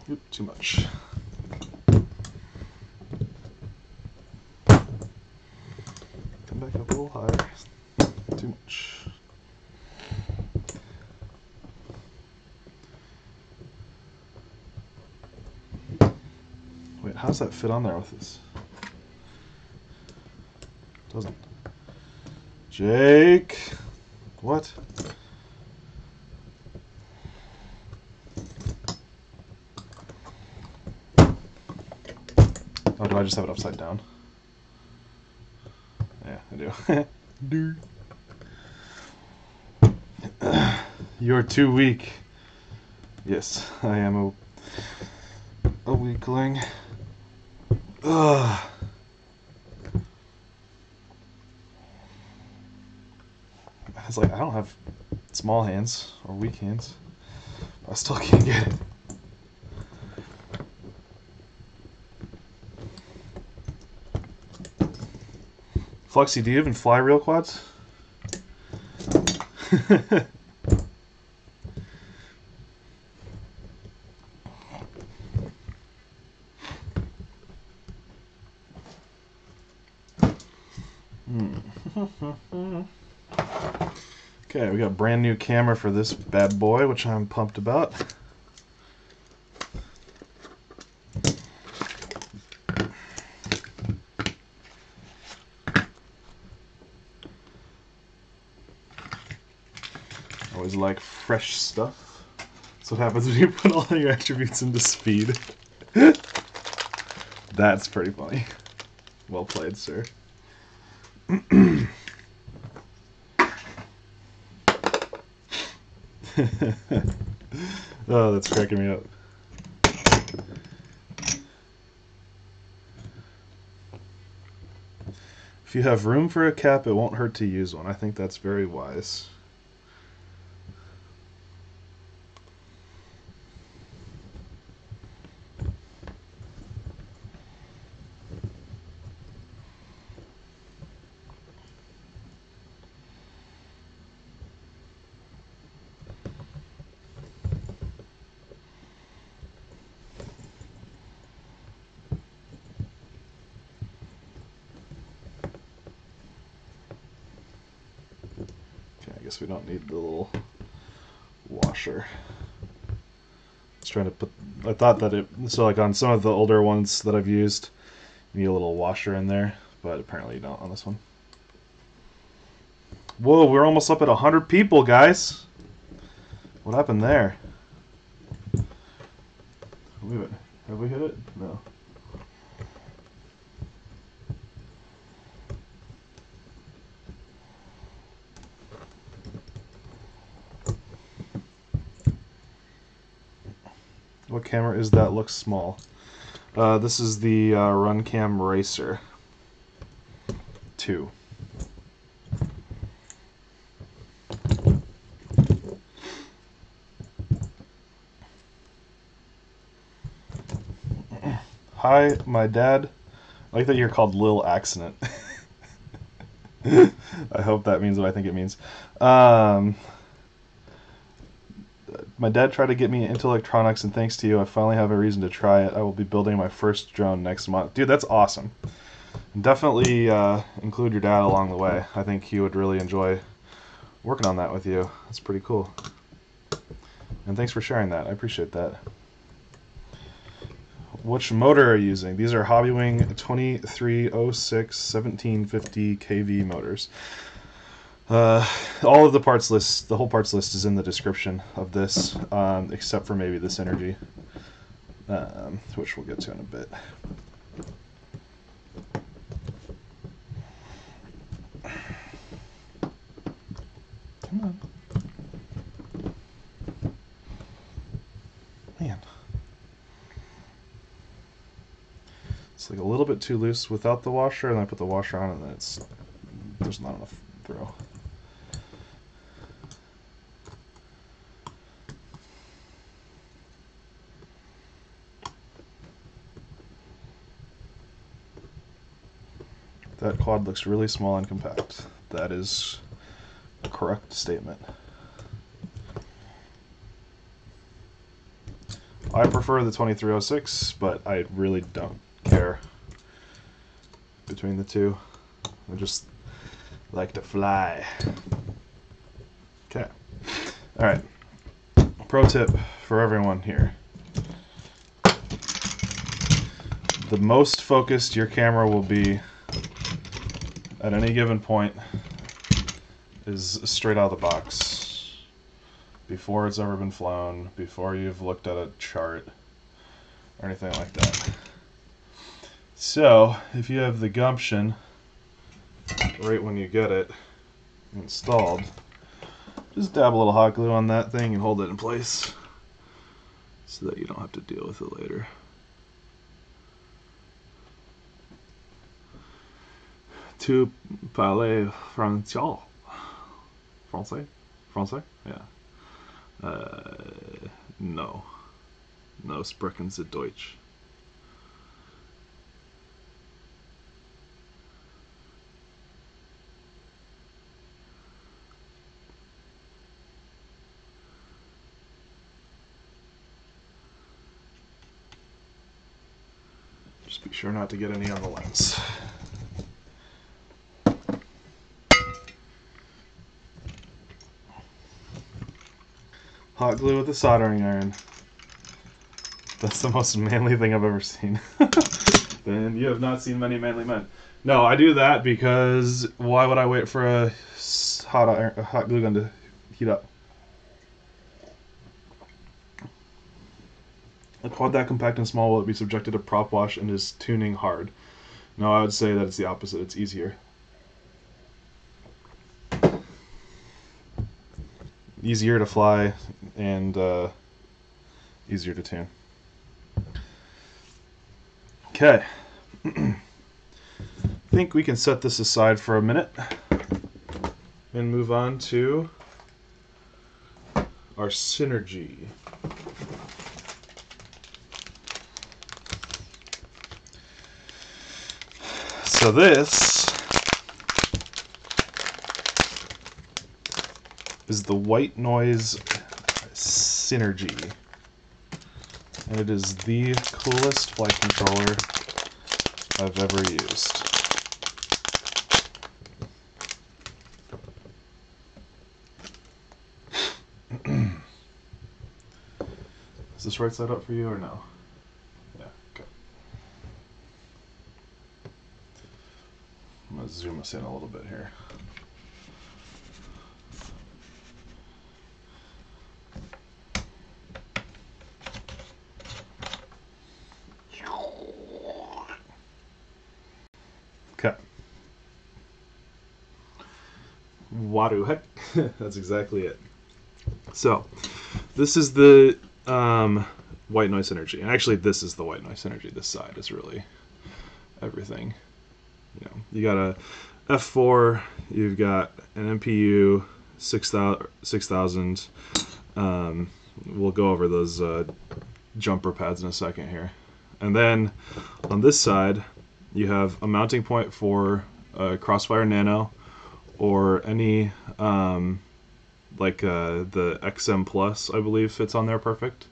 Oop, too much. Come back up a little higher. Too much. Wait, how does that fit on there with this? Doesn't. Jake! What? Oh, do I just have it upside down? Yeah, I do. You're too weak. Yes, I am a weakling. Ugh. It's like I don't have small hands or weak hands. I still can't get it. Fluxy, do you even fly real quads? Okay, we got a brand new camera for this bad boy, which I'm pumped about. Always like fresh stuff. That's what happens when you put all your attributes into speed. That's pretty funny. Well played, sir. Oh, that's cracking me up. If you have room for a cap, it won't hurt to use one. I think that's very wise. I guess we don't need the little washer. I was trying to put, I thought that it, so like on some of the older ones that I've used, you need a little washer in there, but apparently you don't on this one. Whoa, we're almost up at 100 people, guys. What happened there? Wait, have we hit it? No. What camera is that? Looks small. This is the Runcam Racer 2. Hi, my dad. I like that you're called Lil Accident. I hope that means what I think it means. My dad tried to get me into electronics, and thanks to you, I finally have a reason to try it. I will be building my first drone next month. Dude, that's awesome. Definitely include your dad along the way. I think he would really enjoy working on that with you. That's pretty cool. And thanks for sharing that. I appreciate that. Which motor are you using? These are Hobbywing 2306 1750 kV motors. All of the parts list, the whole parts list is in the description of this, except for maybe this energy, which we'll get to in a bit. Come on. Man. It's like a little bit too loose without the washer, and then I put the washer on, and then there's not enough throw. That quad looks really small and compact. That is a correct statement. I prefer the 2306, but I really don't care between the two. I just like to fly. Okay. Alright. Pro tip for everyone here. The most focused your camera will be at any given point is straight out of the box. Before it's ever been flown, before you've looked at a chart or anything like that. So, if you have the gumption right when you get it installed, just dab a little hot glue on that thing and hold it in place so that you don't have to deal with it later. Tu parles français? Français? Yeah. No. No, sprechen Sie Deutsch. Just be sure not to get any on the lens. Hot glue with a soldering iron. That's the most manly thing I've ever seen. Then you have not seen many manly men. No, I do that because why would I wait for a hot glue gun to heat up? A quad that compact and small will it be subjected to prop wash and is tuning hard? No, I would say that it's the opposite. It's easier. Easier to fly and easier to tune. Okay. I think we can set this aside for a minute and move on to our synergy. So this is the white noise synergy, and it is the coolest flight controller I've ever used. Is this right side up for you or no? Yeah, okay. I'm going to zoom us in a little bit here. Okay. Wadu heck. That's exactly it. So, this is the white noise energy. And actually, this is the white noise energy. This side is really everything. You know, you got a F4, you've got an MPU 6000. We'll go over those jumper pads in a second here. And then on this side, you have a mounting point for a Crossfire Nano or any like the XM Plus, I believe, fits on there perfect.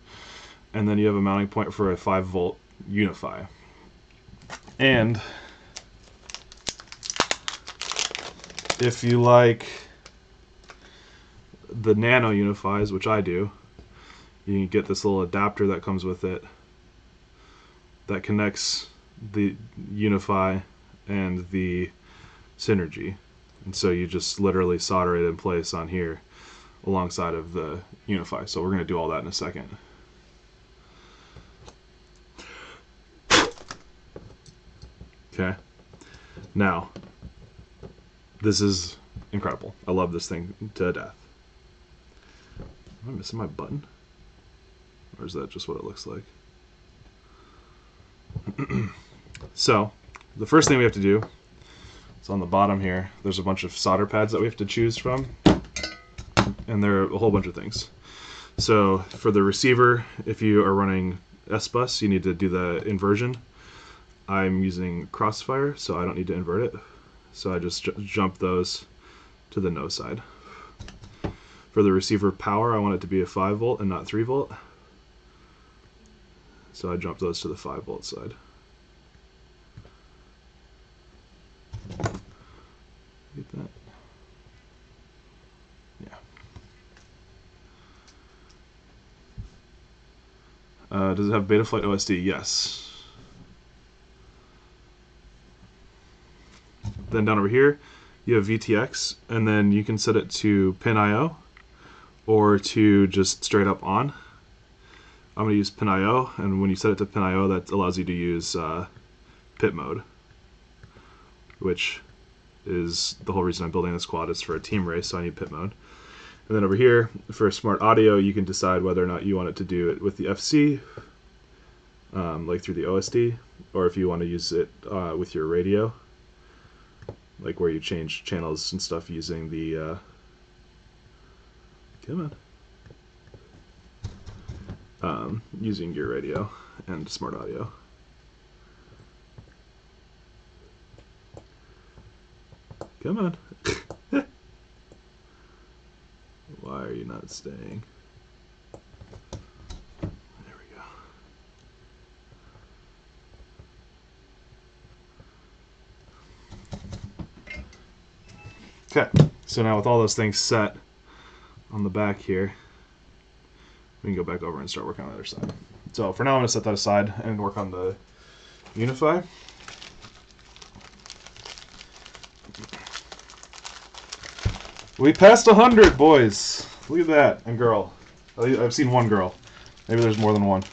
And then you have a mounting point for a 5-volt Unify. And if you like the Nano Unifies, which I do, you can get this little adapter that comes with it that connects the Unify and the Synergy. And so you just literally solder it in place on here alongside of the Unify. So we're going to do all that in a second. Okay. Now, this is incredible. I love this thing to death. Am I missing my button? Or is that just what it looks like? So, the first thing we have to do is on the bottom here, there's a bunch of solder pads that we have to choose from. And there are a whole bunch of things. So, for the receiver, if you are running S-Bus, you need to do the inversion. I'm using Crossfire, so I don't need to invert it. so I just jump those to the no side. For the receiver power, I want it to be a 5 volt and not 3 volt. So I jump those to the 5 volt side. Get that? Yeah. Does it have Betaflight OSD? Yes. Then down over here, you have VTX, and then you can set it to pin IO or to just straight up on. I'm going to use pin IO, and when you set it to pin IO, that allows you to use pit mode, which is the whole reason I'm building this quad, is for a team race, so I need pit mode. And then over here, for smart audio, you can decide whether or not you want it to do it with the FC, like through the OSD, or if you want to use it with your radio, like where you change channels and stuff using the using your radio and smart audio. Come on. Why are you not staying? There we go. Okay, so now with all those things set on the back here, we can go back over and start working on the other side. So for now, I'm going to set that aside and work on the Unify. We passed 100, boys. Look at that. And girl. I've seen one girl. Maybe there's more than one.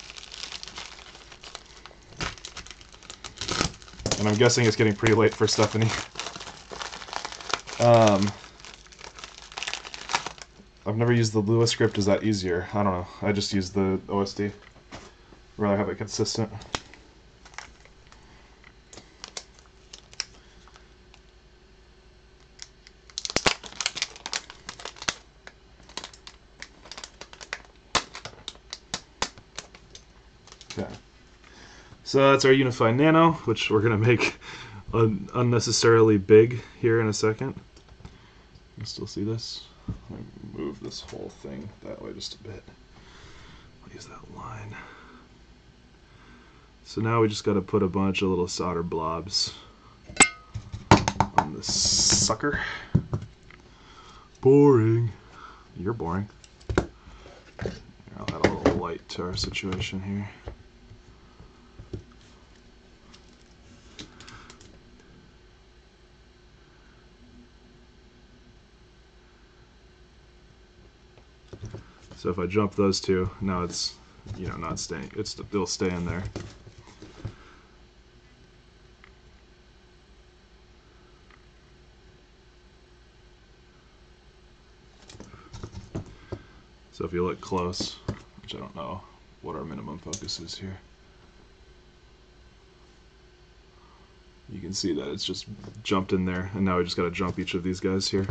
And I'm guessing it's getting pretty late for Stephanie. I've never used the Lua script. Is that easier? I don't know. I just use the OSD. Rather have it consistent. Okay. So that's our Unify Nano, which we're going to make unnecessarily big here in a second. You can still see this? Let me move this whole thing that way just a bit. I'll use that line. So now we just got to put a bunch of little solder blobs on this sucker. Boring. You're boring. I'll add a little light to our situation here. So if I jump those two, now it's, you know, not staying. It'll stay in there. So if you look close, which I don't know what our minimum focus is here, you can see that it's just jumped in there, and now we just got to jump each of these guys here.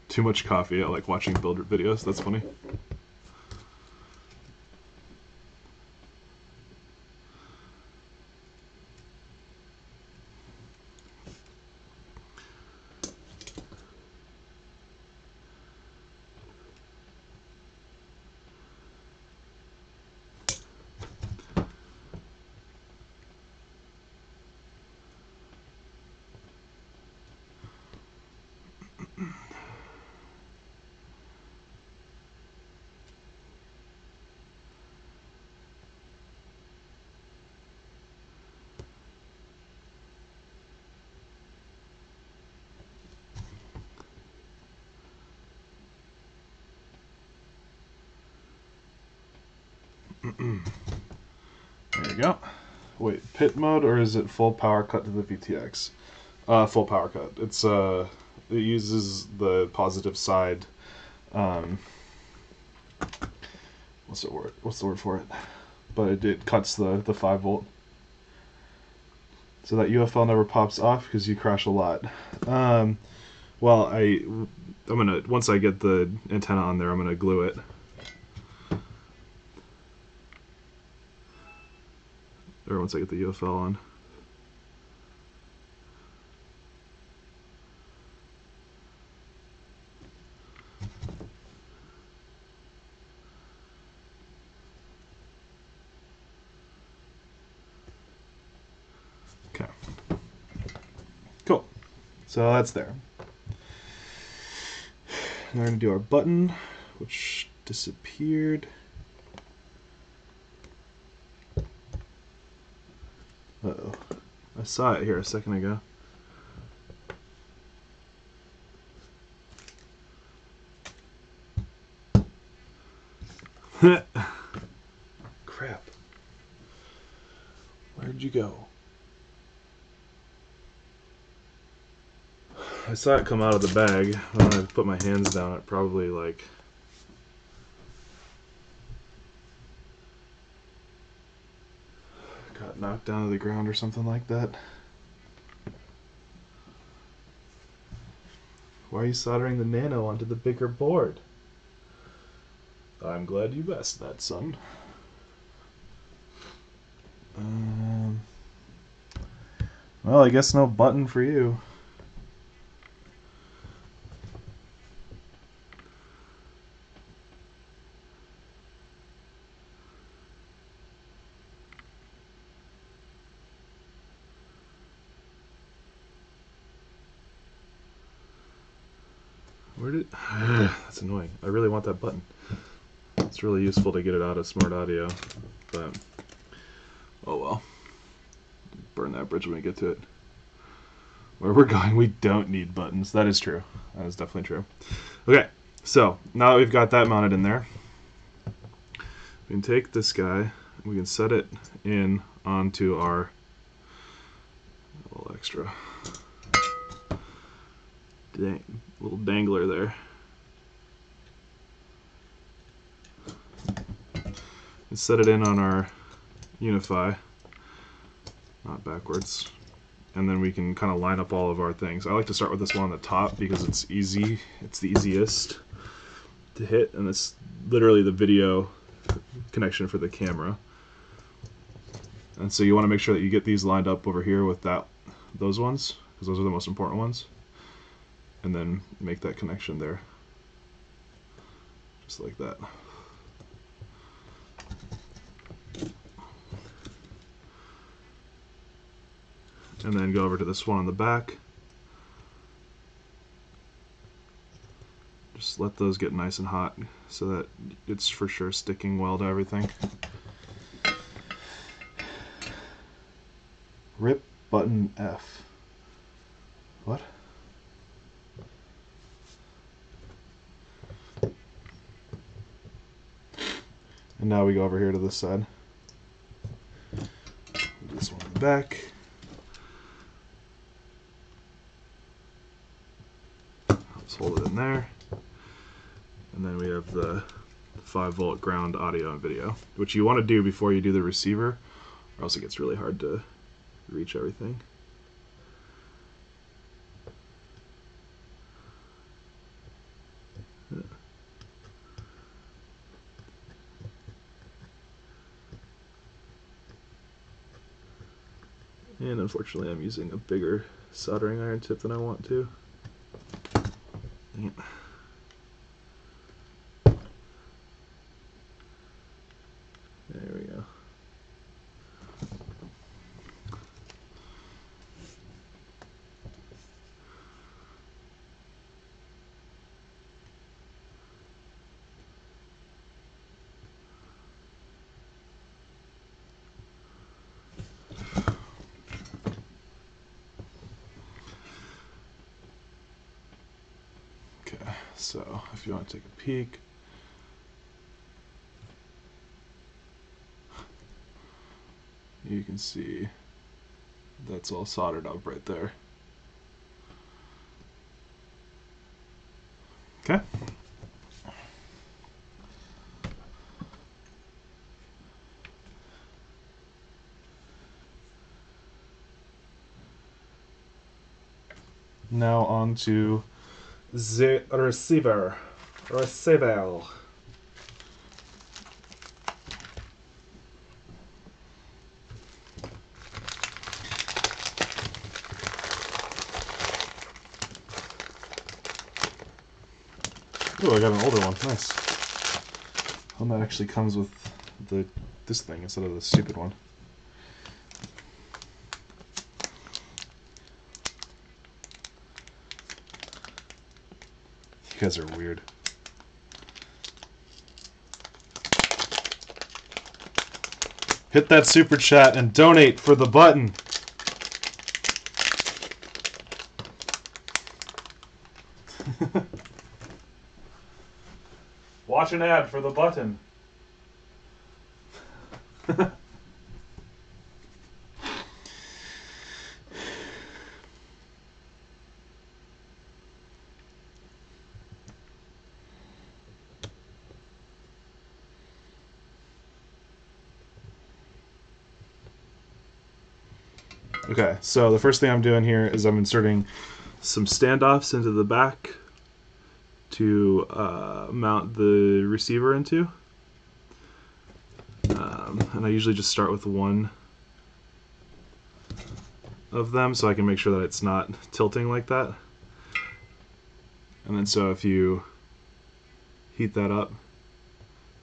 Too much coffee. I like watching builder videos. That's funny. There you go. Wait, pit mode, or is it full power cut to the VTX? Full power cut. It's it uses the positive side. What's the word? What's the word for it? But it cuts the 5 volt. So that UFL never pops off because you crash a lot. Well, I'm gonna, once I get the antenna on there, I'm gonna glue it. Or once I get the UFL on. Okay. Cool. So that's there. Now we're going to do our button, which disappeared. Uh-oh. I saw it here a second ago. Crap. Where'd you go? I saw it come out of the bag. When I put my hands down, it probably like got knocked down to the ground or something like that. Why are you soldering the nano onto the bigger board? I'm glad you asked that, son. Well, I guess no button for you. Where did... That's annoying. I really want that button. It's really useful to get it out of Smart Audio, but... Oh well. Burn that bridge when we get to it. Where we're going, we don't need buttons. That is true. That is definitely true. Okay, so now that we've got that mounted in there, we can take this guy, we can set it in onto our little extra little dangler there. And set it in on our Unify, not backwards. And then we can kind of line up all of our things. I like to start with this one on the top because it's easy. It's the easiest to hit, and it's literally the video connection for the camera. And so you want to make sure that you get these lined up over here with those ones, because those are the most important ones. And then make that connection there. Just like that. And then go over to this one on the back. Just let those get nice and hot so that it's for sure sticking well to everything. Rip button F. What? And now we go over here to this side. This one in the back. Let's hold it in there. And then we have the 5-volt ground audio and video, which you want to do before you do the receiver, or else it gets really hard to reach everything. And unfortunately I'm using a bigger soldering iron tip than I want to. Dang it. There we go. So if you want to take a peek, you can see that's all soldered up right there. Okay. Now on to the receiver. Oh, I got an older one. Nice. One that actually comes with this thing instead of the stupid one. You guys are weird. Hit that super chat and donate for the button. Watch an ad for the button. Okay, so the first thing I'm doing here is I'm inserting some standoffs into the back to mount the receiver into. And I usually just start with one of them so I can make sure that it's not tilting like that. And then so if you heat that up,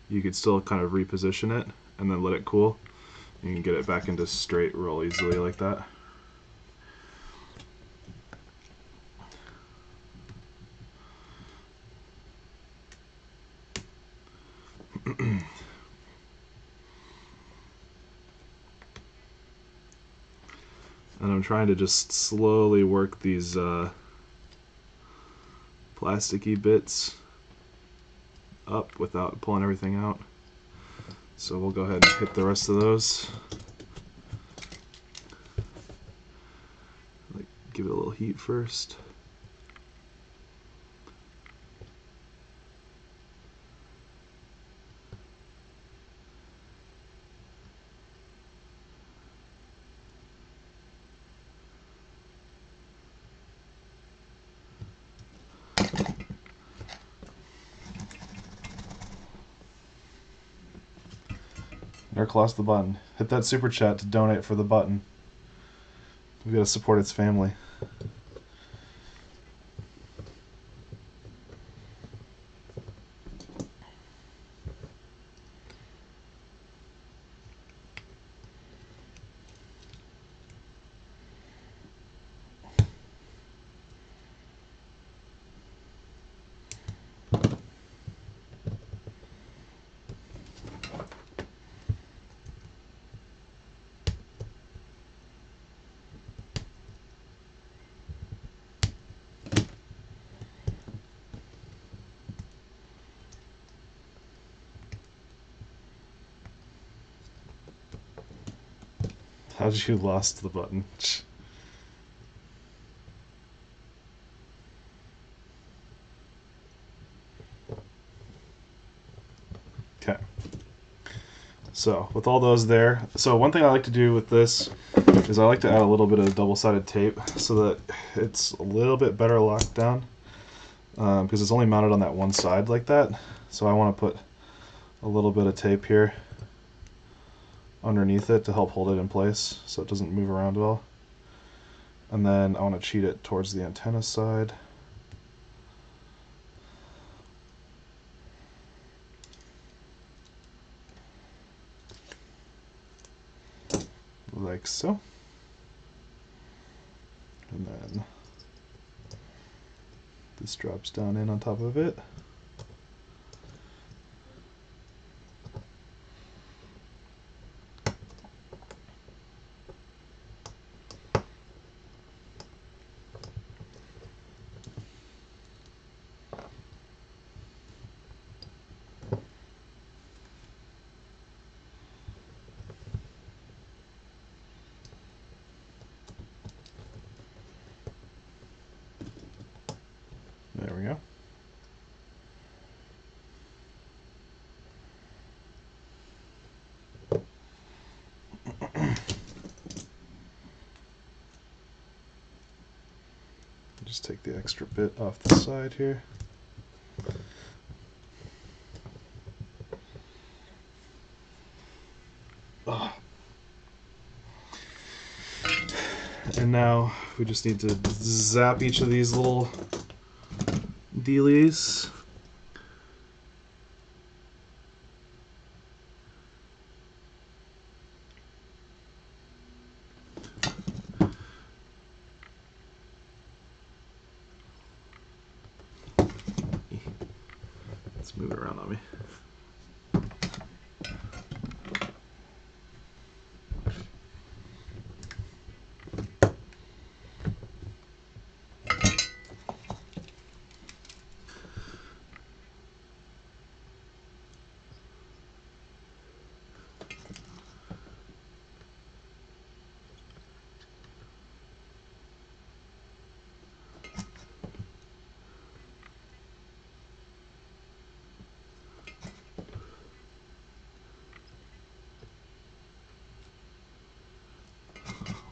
you could still kind of reposition it and then let it cool. You can get it back into straight real easily like that. And I'm trying to just slowly work these plasticky bits up without pulling everything out. So we'll go ahead and hit the rest of those. Like, give it a little heat first. Eric lost the button. Hit that super chat to donate for the button. We gotta support its family. How did you lost the button? Okay. So with all those there, so one thing I like to do with this is I like to add a little bit of double-sided tape so that it's a little bit better locked down, because it's only mounted on that one side like that. So I want to put a little bit of tape here underneath it to help hold it in place so it doesn't move around at all. And then I want to cheat it towards the antenna side. Like so. And then this drops down in on top of it. There we go. Just take the extra bit off the side here. Oh. And now we just need to zap each of these little dealies It's moving around on me.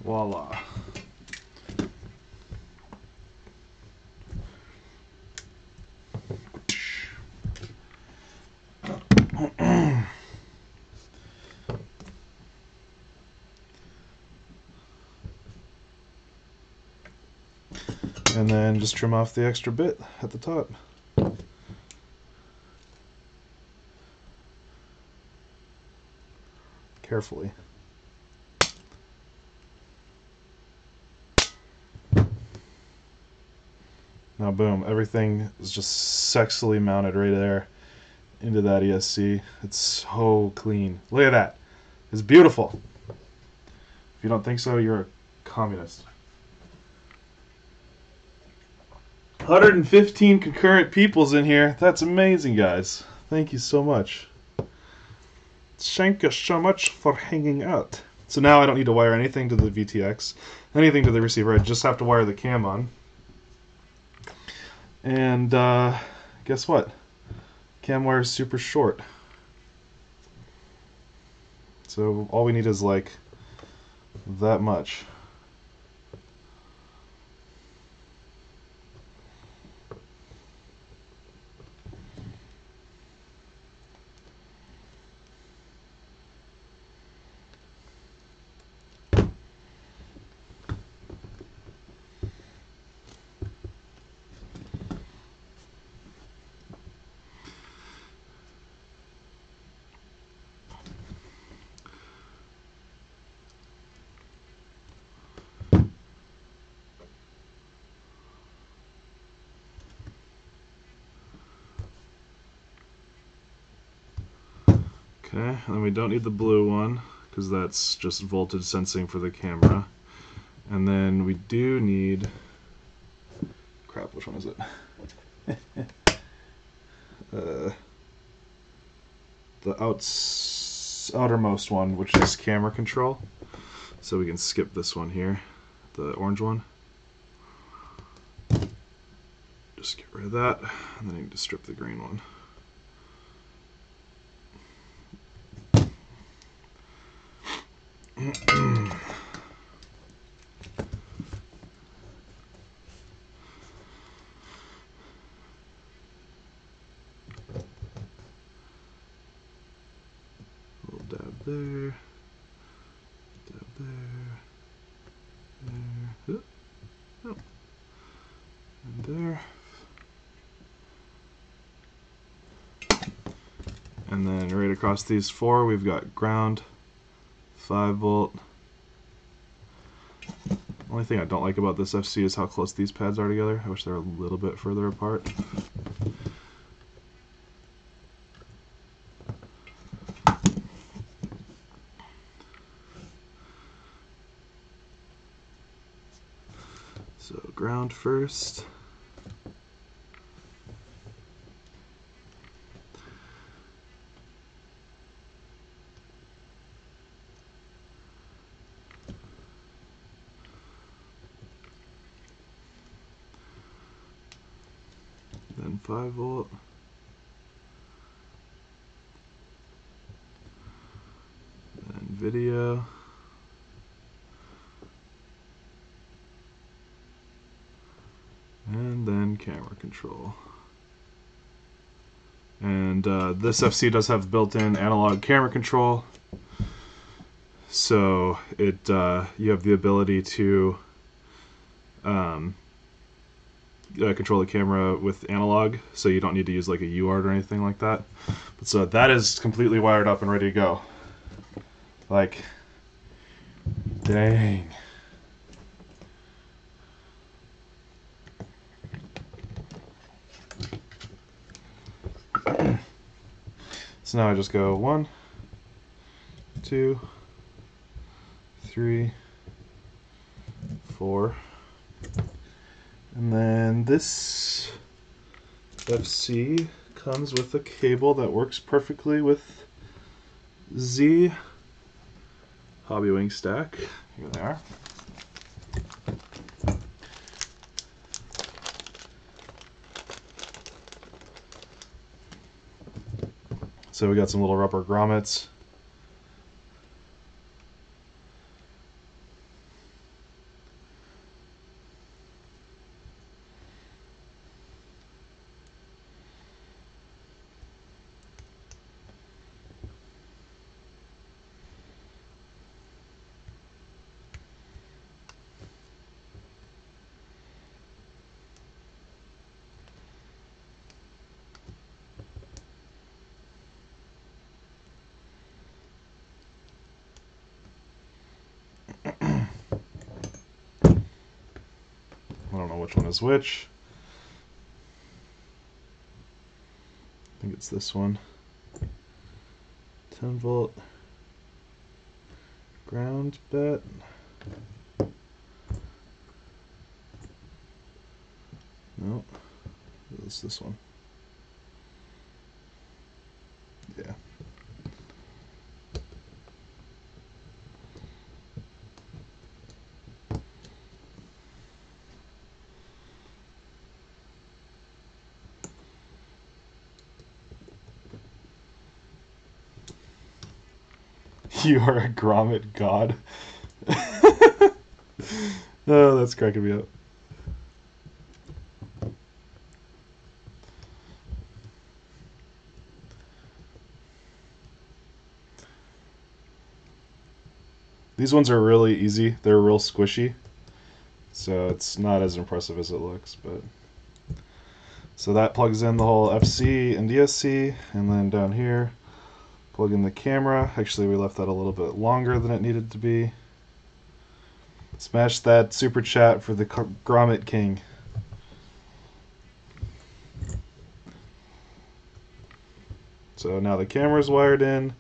Voila. And then just trim off the extra bit at the top. Carefully. Now boom, everything is just sexily mounted right there into that ESC. It's so clean. Look at that. It's beautiful. If you don't think so, you're a communist. 115 concurrent peoples in here. That's amazing, guys. Thank you so much. Thank you so much for hanging out. So now I don't need to wire anything to the VTX, anything to the receiver. I just have to wire the cam on. And guess what? Cam wire is super short. So all we need is like that much. Okay, and then we don't need the blue one because that's just voltage sensing for the camera. And then we do need, crap, which one is it? The outermost one, which is camera control. So we can skip this one here, the orange one. Just get rid of that, and then I need to strip the green one. Little dab there, dab there, there, oh, and there. And then right across these four, we've got ground, 5 volt. Only thing I don't like about this FC is how close these pads are together. I wish they were a little bit further apart. So ground first. Then 5 volt. Then video. And then camera control. And this FC does have built-in analog camera control, so it you have the ability to control the camera with analog, so you don't need to use like a UART or anything like that. But so that is completely wired up and ready to go. Like, dang. So now I just go 1, 2, 3, 4, and then this FC comes with a cable that works perfectly with Z Hobbywing stack. Here they are. So we got some little rubber grommets. I don't know which one is which. I think it's this one. 10 volt ground bet. No, it's this one. Yeah. You are a grommet god. Oh, that's cracking me up. These ones are really easy. They're real squishy, so it's not as impressive as it looks. But so that plugs in the whole FC and DSC, and then down here plug in the camera. Actually, we left that a little bit longer than it needed to be. Smash that super chat for the Grommet King. So now the camera's wired in.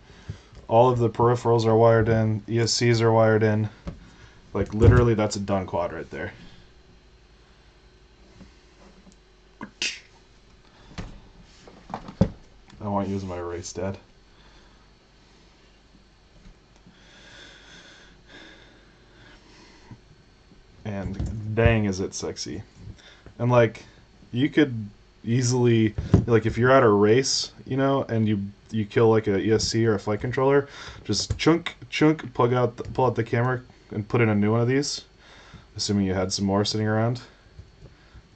All of the peripherals are wired in. ESCs are wired in. Like literally, that's a done quad right there. I won't use my erase, Dad. And dang, is it sexy. And like, you could easily, like if you're at a race, you know, and you kill like a ESC or a flight controller, just chunk, pull out the camera and put in a new one of these, assuming you had some more sitting around,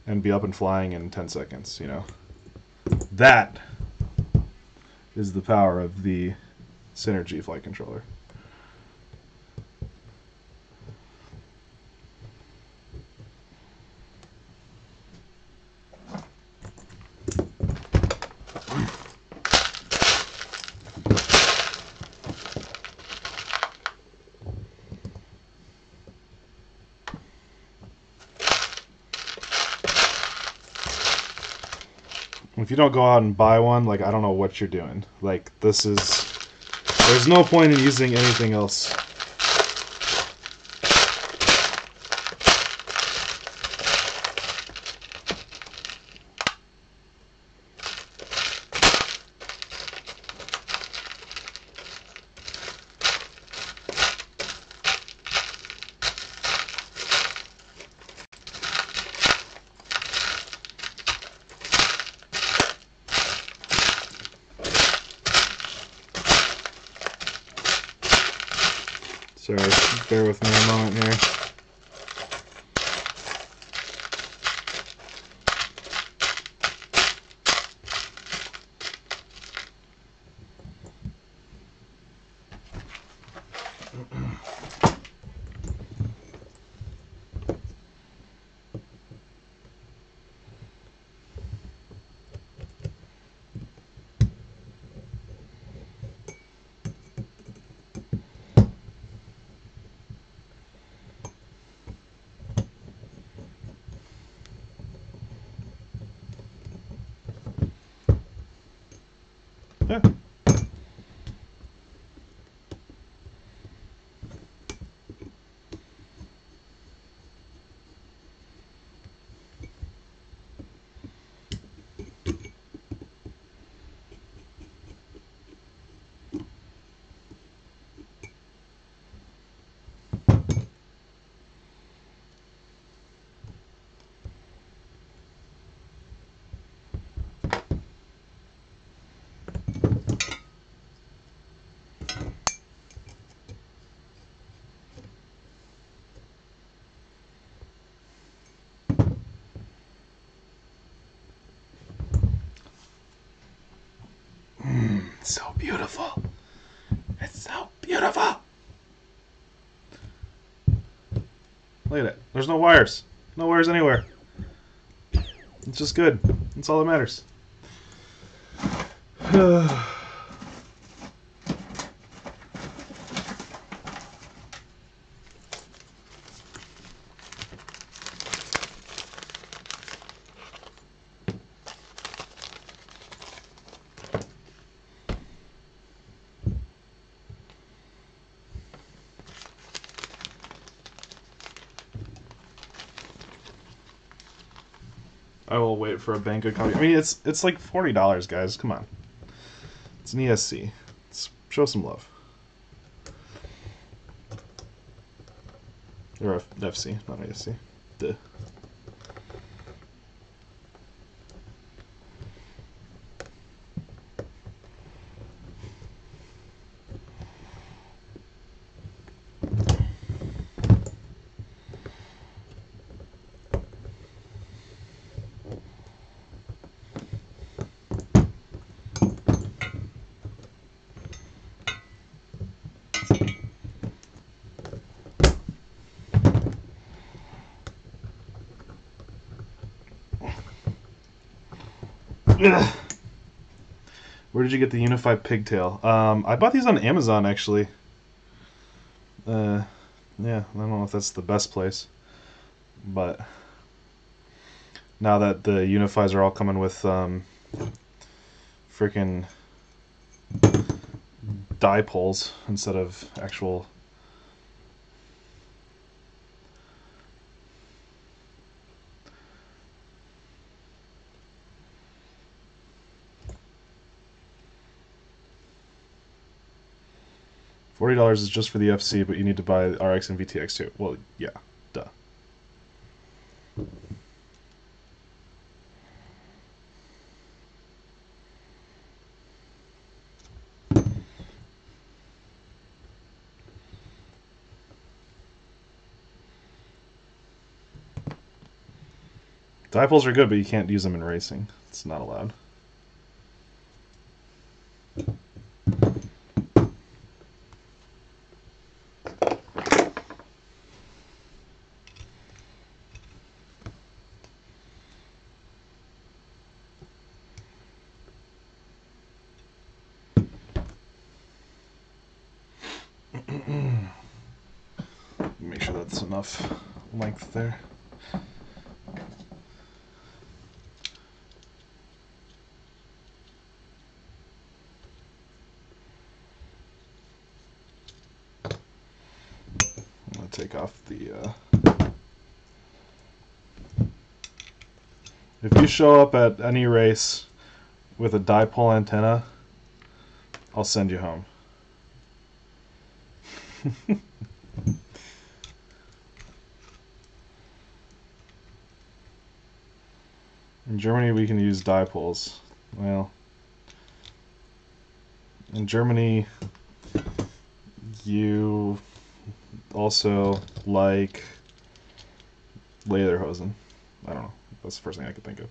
and be up and flying in 10 seconds, you know. That is the power of the Synergy flight controller. If you don't go out and buy one, like, I don't know what you're doing. Like, this is... There's no point in using anything else. Sorry, bear with me a moment here. Yeah. It's so beautiful. It's so beautiful. Look at it. There's no wires. No wires anywhere. It's just good. That's all that matters. I will wait for a bank copy. I mean, it's like $40, guys. Come on. It's an ESC. Let's show some love. Or FC, not ESC. Duh. Where did you get the Unified Pigtail? I bought these on Amazon, actually. Yeah, I don't know if that's the best place. But now that the Unifies are all coming with freaking dipoles instead of actual... $40 is just for the FC, but you need to buy RX and VTX too. Well, yeah, duh. Dipoles are good, but you can't use them in racing. It's not allowed. Make sure that's enough length there. I'm going to take off the... If you show up at any race with a dipole antenna, I'll send you home. In Germany, we can use dipoles. Well, in Germany, you also like Lederhosen. I don't know. That's the first thing I could think of.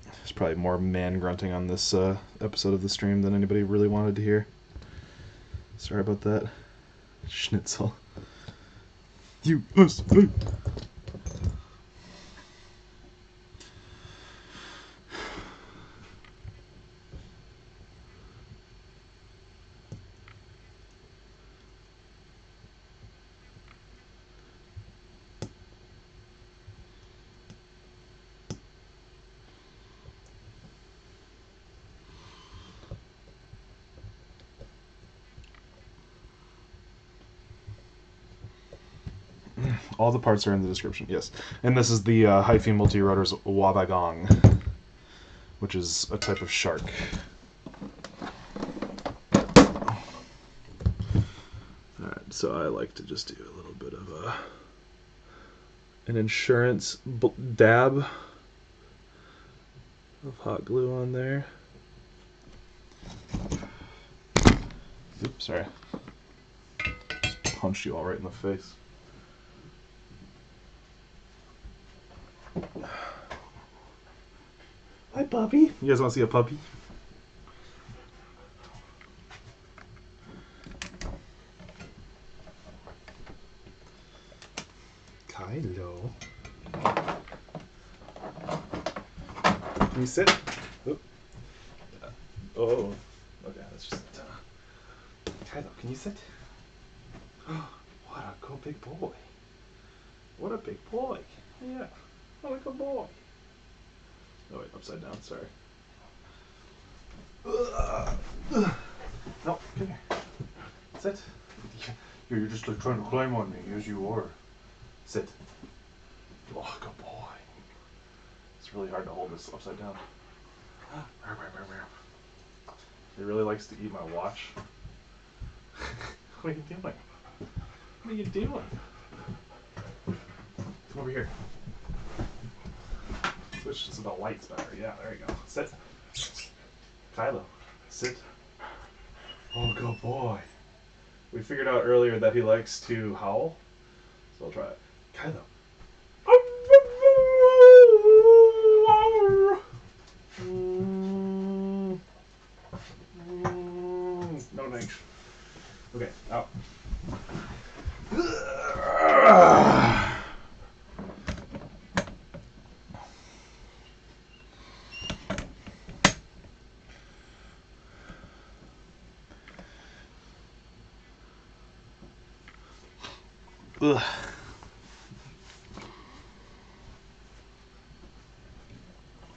There's probably more man grunting on this episode of the stream than anybody really wanted to hear. Sorry about that. Schnitzel. USA. All the parts are in the description, yes. And this is the Hyphy Multirotors Wobbegong, which is a type of shark. Alright, so I like to just do a little bit of an insurance dab of hot glue on there. Oops, sorry. Just punched you all right in the face. Hi, puppy. You guys want to see a puppy? Kylo. Can you sit? Oop. Oh. Okay, that's just... Kylo, can you sit? What a cool big boy. What a big boy. Yeah. What a good boy. Oh, wait, upside down, sorry. No, come here. Sit. You're just like trying to climb on me, as you are. Sit. Oh, good boy. It's really hard to hold this upside down. He really likes to eat my watch. What are you doing? What are you doing? Come over here. Switch to the lights better. Yeah, there you go. Sit. Kylo, sit. Oh, good boy. We figured out earlier that he likes to howl, so I'll try it. Kylo. No thanks. Okay, out. Ugh.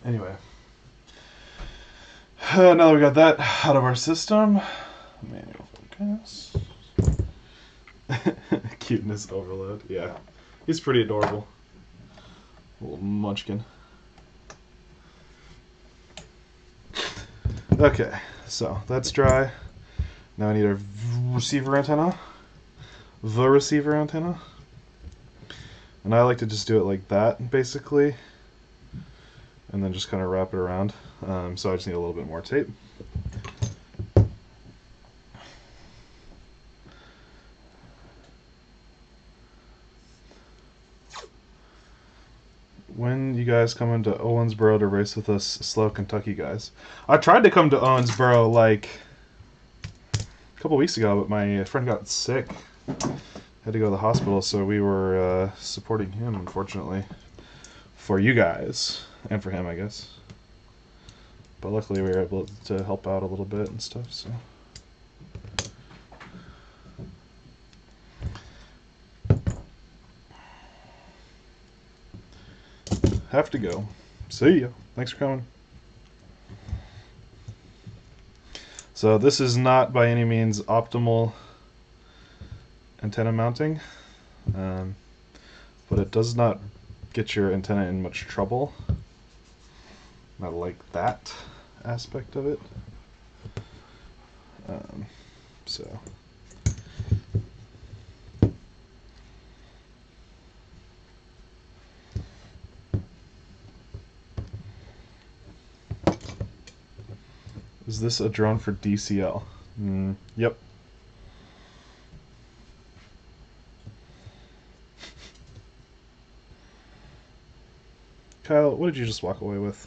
Anyway, now that we got that out of our system, manual focus. Cuteness overload. Yeah, he's pretty adorable. Little munchkin. Okay, so that's dry. Now I need a receiver antenna. The receiver antenna. And I like to just do it like that, basically. And then just kind of wrap it around. So I just need a little bit more tape. When you guys come into Owensboro to race with us slow Kentucky guys? I tried to come to Owensboro like a couple weeks ago, but my friend got sick. Had to go to the hospital, so we were supporting him, unfortunately. For you guys. And for him, I guess. But luckily we were able to help out a little bit and stuff, so... Have to go. See ya. Thanks for coming. So this is not by any means optimal antenna mounting, but it does not get your antenna in much trouble. I like that aspect of it. So is this a drone for DCL? Yep. Kyle, what did you just walk away with?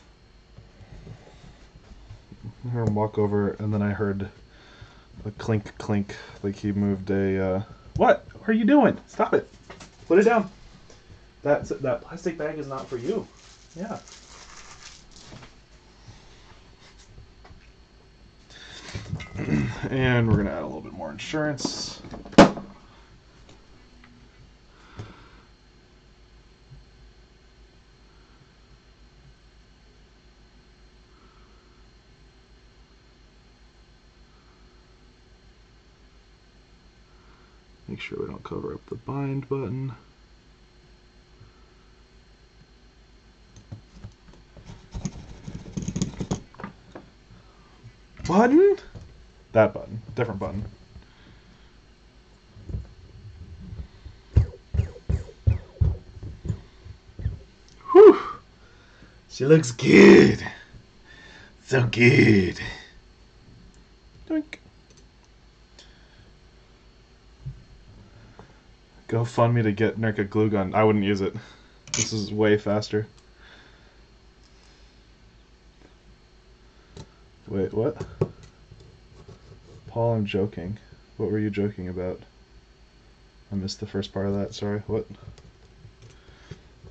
I heard him walk over, and then I heard a clink clink, like he moved a... What are you doing? Stop it. Put it down. That plastic bag is not for you. Yeah. And we're going to add a little bit more insurance. Make sure we don't cover up the bind button. button? That button. Different button. Whew. She looks good. So good. Doink. Go fund me to get Nurka glue gun. I wouldn't use it. This is way faster. Wait, what? Paul, I'm joking. What were you joking about? I missed the first part of that, sorry. What?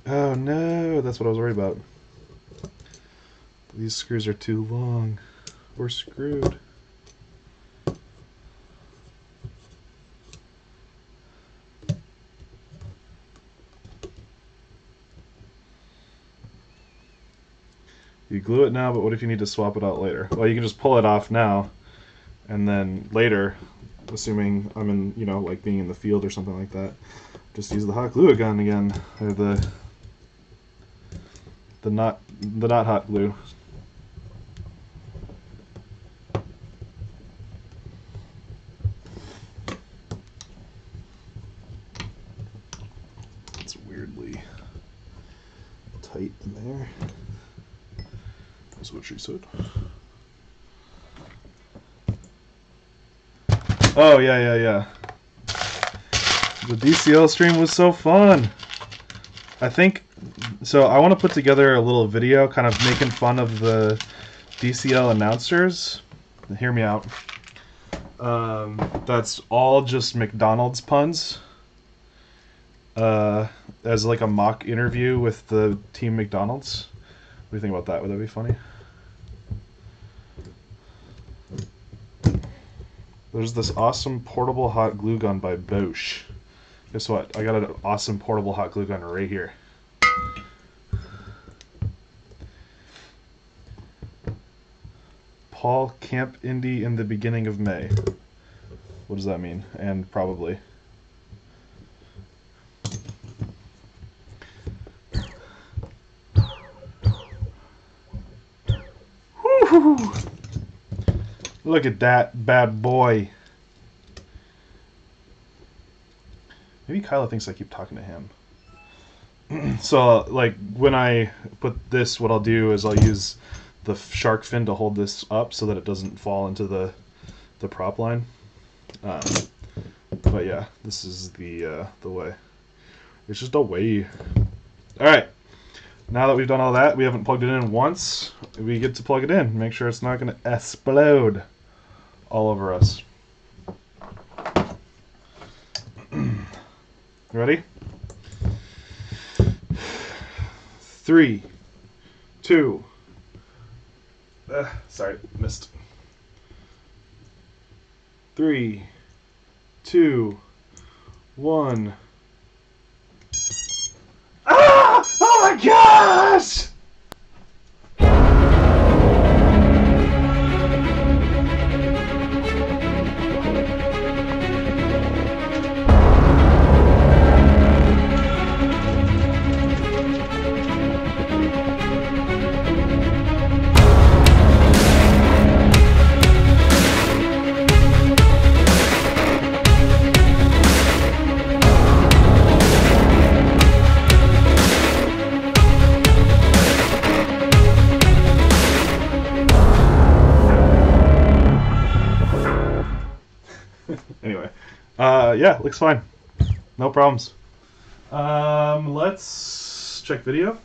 Oh no, that's what I was worried about. These screws are too long. We're screwed. You glue it now, but what if you need to swap it out later? Well, you can just pull it off now, and then later, assuming I'm in, you know, like being in the field or something like that, just use the hot glue gun again, or the not hot glue. It's weirdly tight in there. That's what she said. Oh, yeah. The DCL stream was so fun. I think, so I want to put together a little video kind of making fun of the DCL announcers. Hear me out. That's all just McDonald's puns. As like a mock interview with the Team McDonald's. What do you think about that? Would that be funny? There's this awesome portable hot glue gun by Bosch. Guess what? I got an awesome portable hot glue gun right here. Paul, Camp Indy in the beginning of May. What does that mean? And probably. Woo-hoo. Look at that bad boy. Maybe Kyla thinks I keep talking to him. So, like, when I put this, what I'll do is I'll use the shark fin to hold this up so that it doesn't fall into the prop line. But yeah, this is the way. It's just a way. All right. Now that we've done all that, we haven't plugged it in once. We get to plug it in. Make sure it's not going to explode all over us. Ready? 3, 2. Sorry, missed. 3, 2, 1. Ah! Oh my gosh! Anyway, yeah, looks fine. No problems. Let's check video.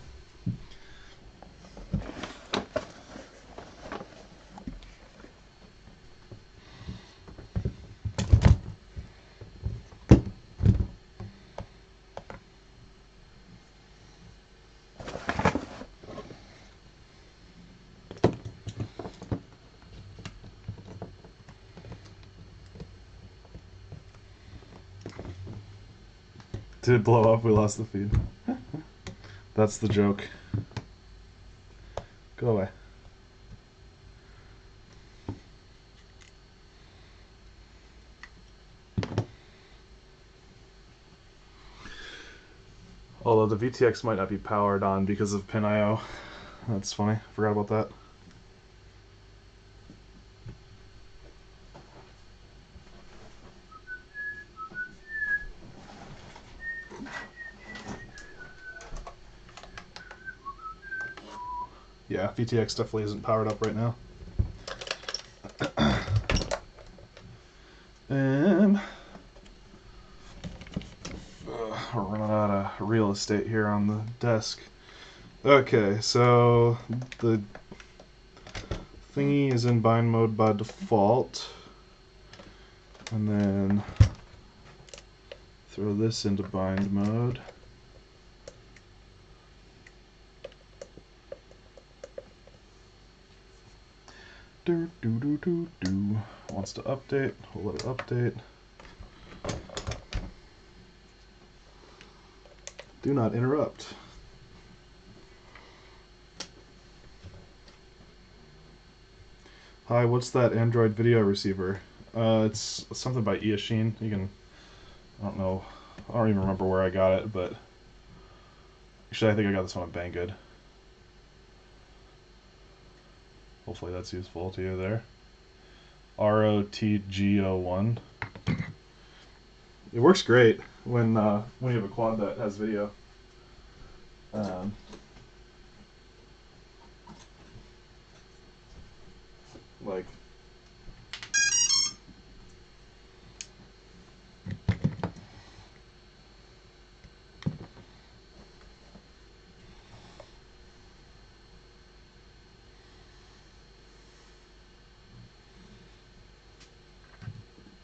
Did it blow up? We lost the feed. That's the joke. Go away. Although the VTX might not be powered on because of pin IO. That's funny. Forgot about that. Yeah, VTX definitely isn't powered up right now. And we're running out of real estate here on the desk. Okay, so the thingy is in bind mode by default. And then throw this into bind mode. Wants to update, we'll let it update. Do not interrupt. Hi, what's that Android video receiver? It's something by Eachine. You can, I don't know, I don't even remember where I got it, but actually I think I got this one at Banggood. Hopefully that's useful to you there. ROTGO1. It works great when you have a quad that has video. Like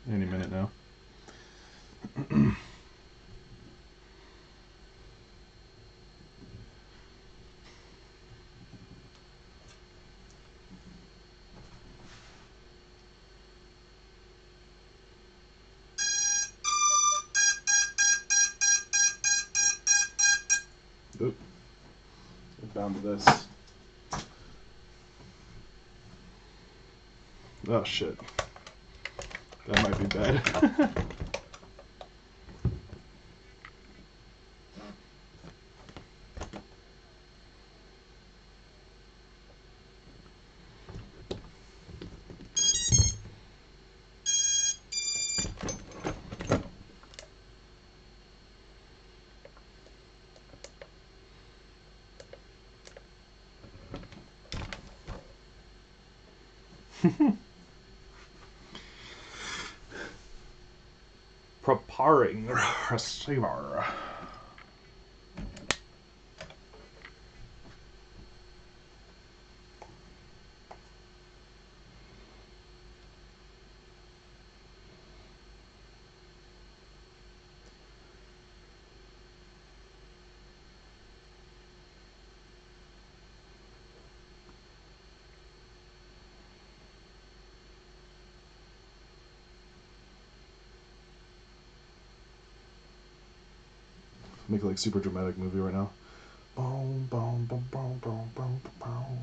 any minute now. Oop. Get down to this. Oh shit. That might be bad. Preparing receiver. Make like super dramatic movie right now. Boom, boom, boom, boom, boom, boom, boom.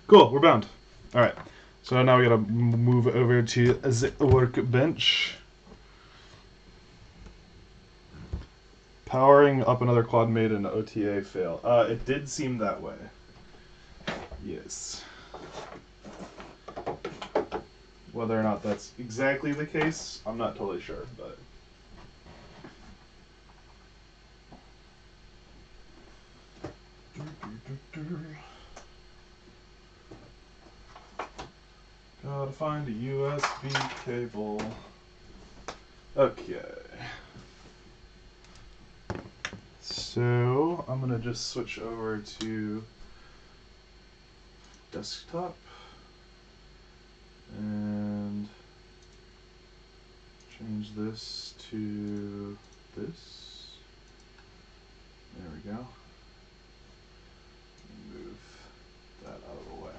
Cool, we're bound. Alright, so now we gotta move over to the workbench. Powering up another quad made an OTA fail. It did seem that way. Yes. Whether or not that's exactly the case, I'm not totally sure, but... Gotta find a USB cable. Okay. So, I'm gonna just switch over to desktop and change this to this. There we go. Move that out of the way.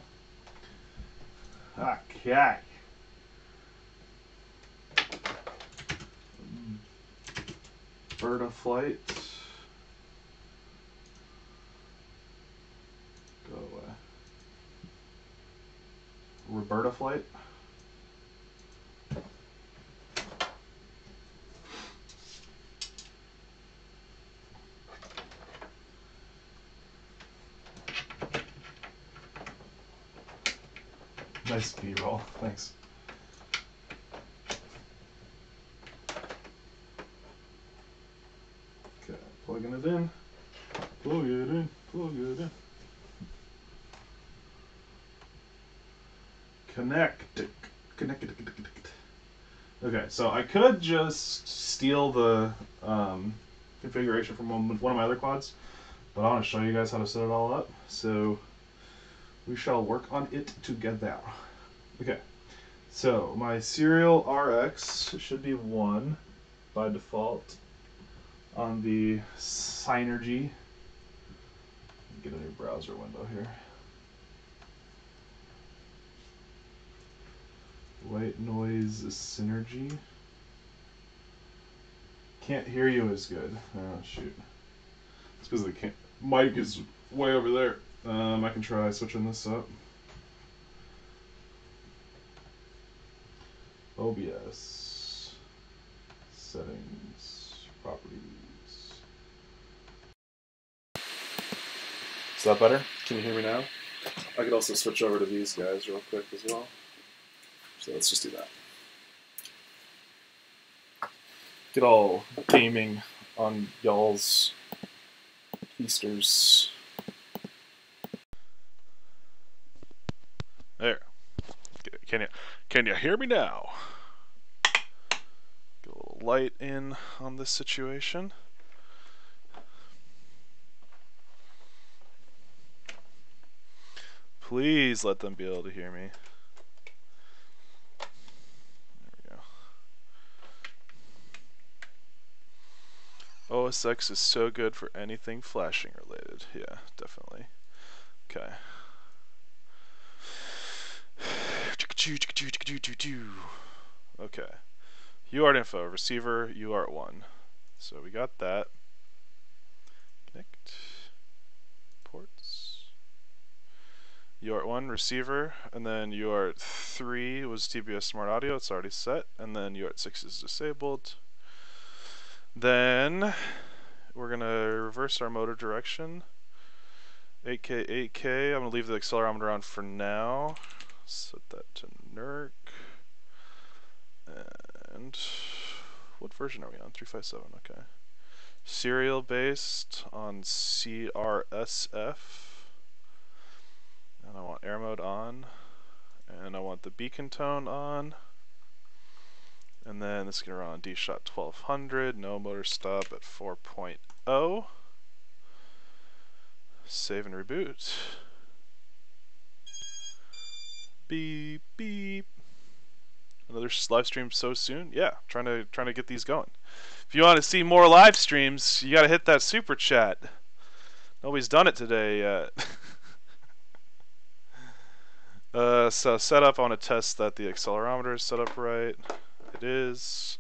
Okay. Bird of flight. Go away. flight. Nice B-roll, thanks. Okay, plugging it in. Plug it in, plug it in. Connect. Okay, so I could just steal the configuration from one of my other quads, but I want to show you guys how to set it all up. So we shall work on it together. Okay, so my serial RX should be 1 by default on the Synergy. Get a new browser window here. White noise Synergy. Can't hear you as good. Oh shoot. It's because the mic is way over there. I can try switching this up. OBS. Settings. Properties. Is that better? Can you hear me now? I could also switch over to these guys real quick as well. So let's just do that. Get all gaming on y'all's Easters. There. Can you hear me now? Get a little light in on this situation. Please let them be able to hear me. There we go. OS X is so good for anything flashing related. Yeah, definitely. Okay. Okay. UART info, receiver UART1. So we got that. Connect. Ports. UART1 receiver, and then UART3 was TBS Smart Audio, it's already set, and then UART6 is disabled. Then we're going to reverse our motor direction. 8K, 8K, I'm going to leave the accelerometer on for now. Set that to NERC. And what version are we on? 357, okay. Serial based on CRSF. And I want air mode on. And I want the beacon tone on. And then this is going to run on D-Shot 1200. No motor stop at 4.0. Save and reboot. Beep, beep. Another live stream so soon? Yeah, trying to get these going. If you want to see more live streams, you got to hit that super chat. Nobody's done it today yet. So setup, I want to test that the accelerometer is set up right. It is.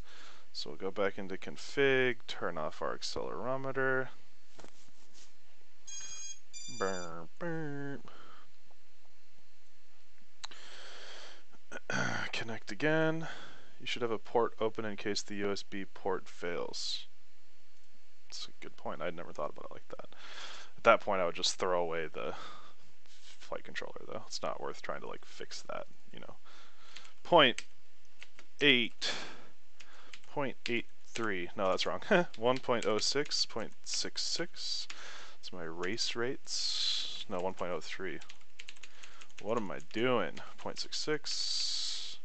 So we'll go back into config, turn off our accelerometer. Burp, burp. Connect again. You should have a port open in case the USB port fails. That's a good point. I'd never thought about it like that. At that point, I would just throw away the flight controller, though. It's not worth trying to like fix that, you know. 0.83. No, that's wrong. 1.06, 0.66. That's my race rates. No, 1.03. What am I doing? 0.66,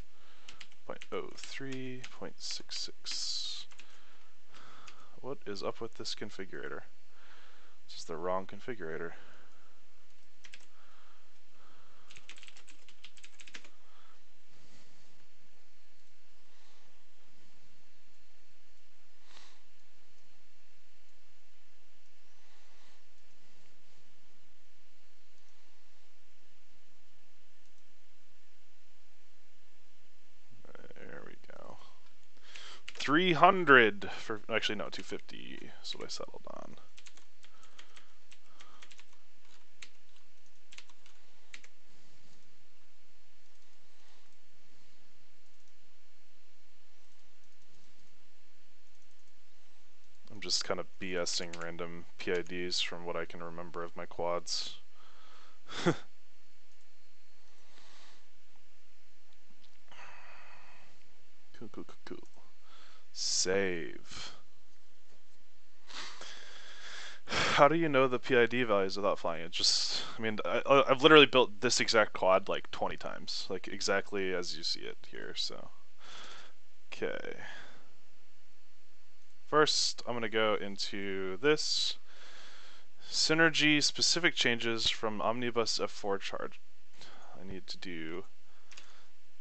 0.03, 0.66. What is up with this configurator? This is the wrong configurator. There we go. 300 for, actually no, 250 is what I settled on. just kind of BSing random PIDs from what I can remember of my quads. Cool. Save. How do you know the PID values without flying it? Just, I mean, I've literally built this exact quad like 20 times, like exactly as you see it here, so. Okay. First, I'm going to go into this. Synergy specific changes from Omnibus F4 charge. I need to do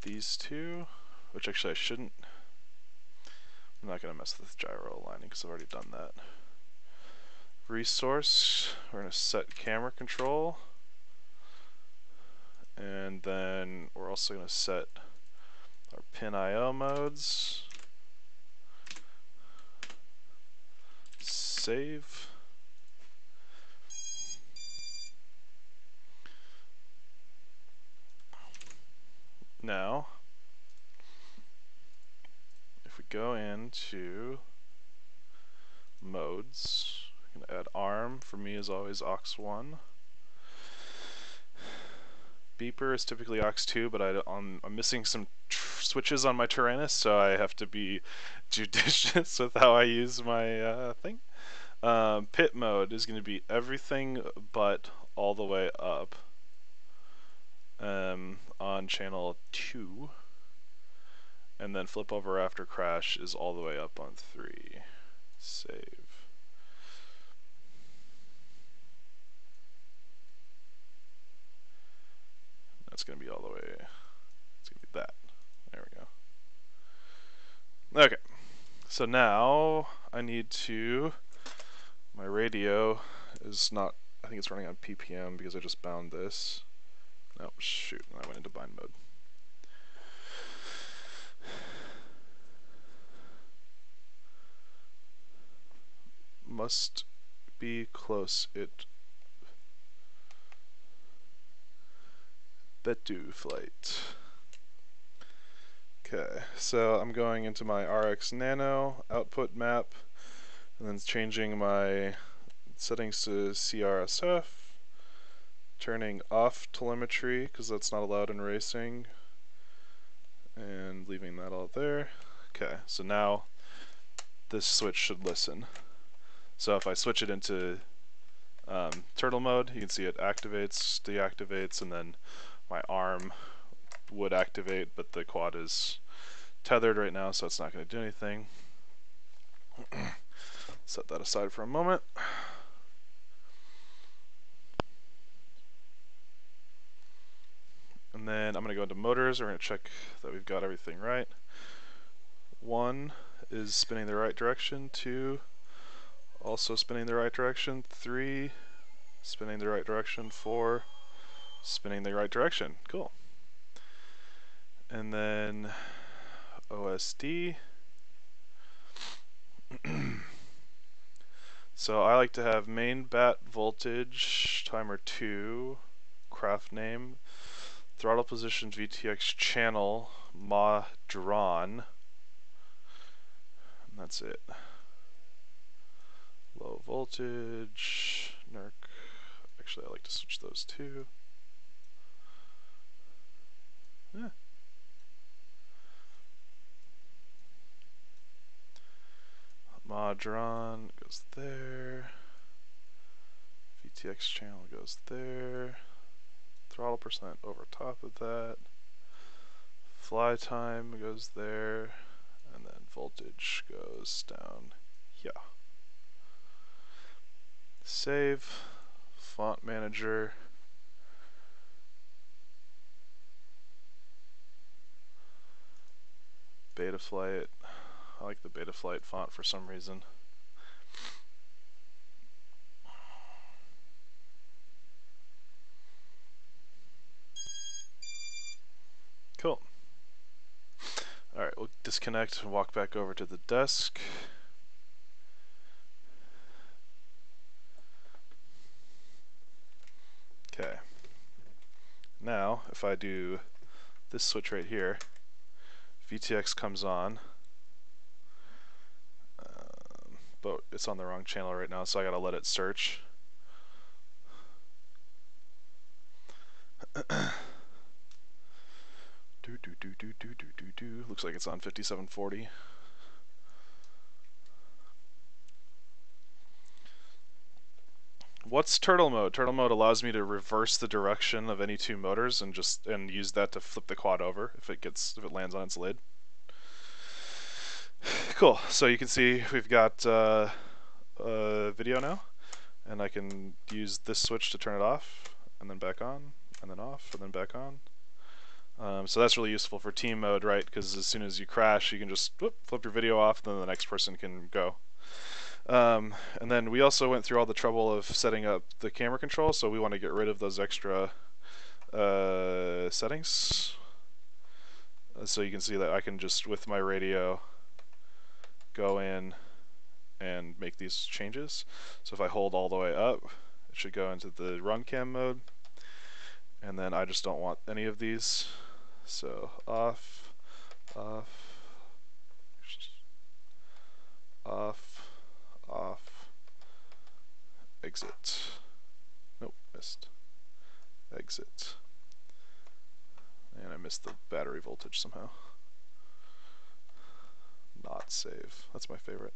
these two, which actually I shouldn't. I'm not going to mess with gyro aligning because I've already done that. Resource, we're going to set camera control. And then we're also going to set our pin IO modes. Save. Now, if we go into modes, I'm going to add ARM. For me is always aux1. Beeper is typically aux2, but I'm missing some switches on my Tyrannus, so I have to be judicious with how I use my thing. Pit mode is going to be everything but all the way up on channel 2. And then flip over after crash is all the way up on 3. Save. That's going to be all the way, it's going to be that. There we go. Okay, so now I need to, my radio is not, I think it's running on PPM because I just bound this. Oh shoot, I went into bind mode. Must be close it. Betu flight. Okay, so I'm going into my RX Nano output map and then changing my settings to CRSF, turning off telemetry because that's not allowed in racing, and leaving that all there. Okay, so now this switch should listen. So if I switch it into turtle mode, you can see it activates, deactivates, and then my arm would activate, but the quad is tethered right now, so it's not going to do anything. Set that aside for a moment. And then I'm going to go into motors. We're going to check that we've got everything right. 1 is spinning the right direction. 2, also spinning the right direction. 3, spinning the right direction. 4, spinning the right direction. Cool. And then OSD. So I like to have main bat voltage, timer 2, craft name, throttle position VTX channel, ma drawn, and that's it. Low voltage, NERC, actually I like to switch those two. Yeah. Ma drawn goes there, VTX channel goes there, throttle percent over top of that, fly time goes there, and then voltage goes down here. Save, font manager, Betaflight. I like the Betaflight font for some reason. Cool. Alright, we'll disconnect and walk back over to the desk. Okay. Now, if I do this switch right here, VTX comes on, but it's on the wrong channel right now, so I gotta let it search. Looks like it's on 5740. What's turtle mode? Turtle mode allows me to reverse the direction of any two motors and use that to flip the quad over if it lands on its lid. Cool. So you can see we've got video now, and I can use this switch to turn it off, and then back on, and then off, and then back on. So that's really useful for team mode, right? Because as soon as you crash, you can just flip your video off, and then the next person can go. And then we also went through all the trouble of setting up the camera control, so we want to get rid of those extra settings. So you can see that I can just, with my radio, go in and make these changes. So if I hold all the way up, it should go into the run cam mode. And then I just don't want any of these. So off, off, off, off, exit. Nope, missed. Exit. And I missed the battery voltage somehow. Not save. That's my favorite.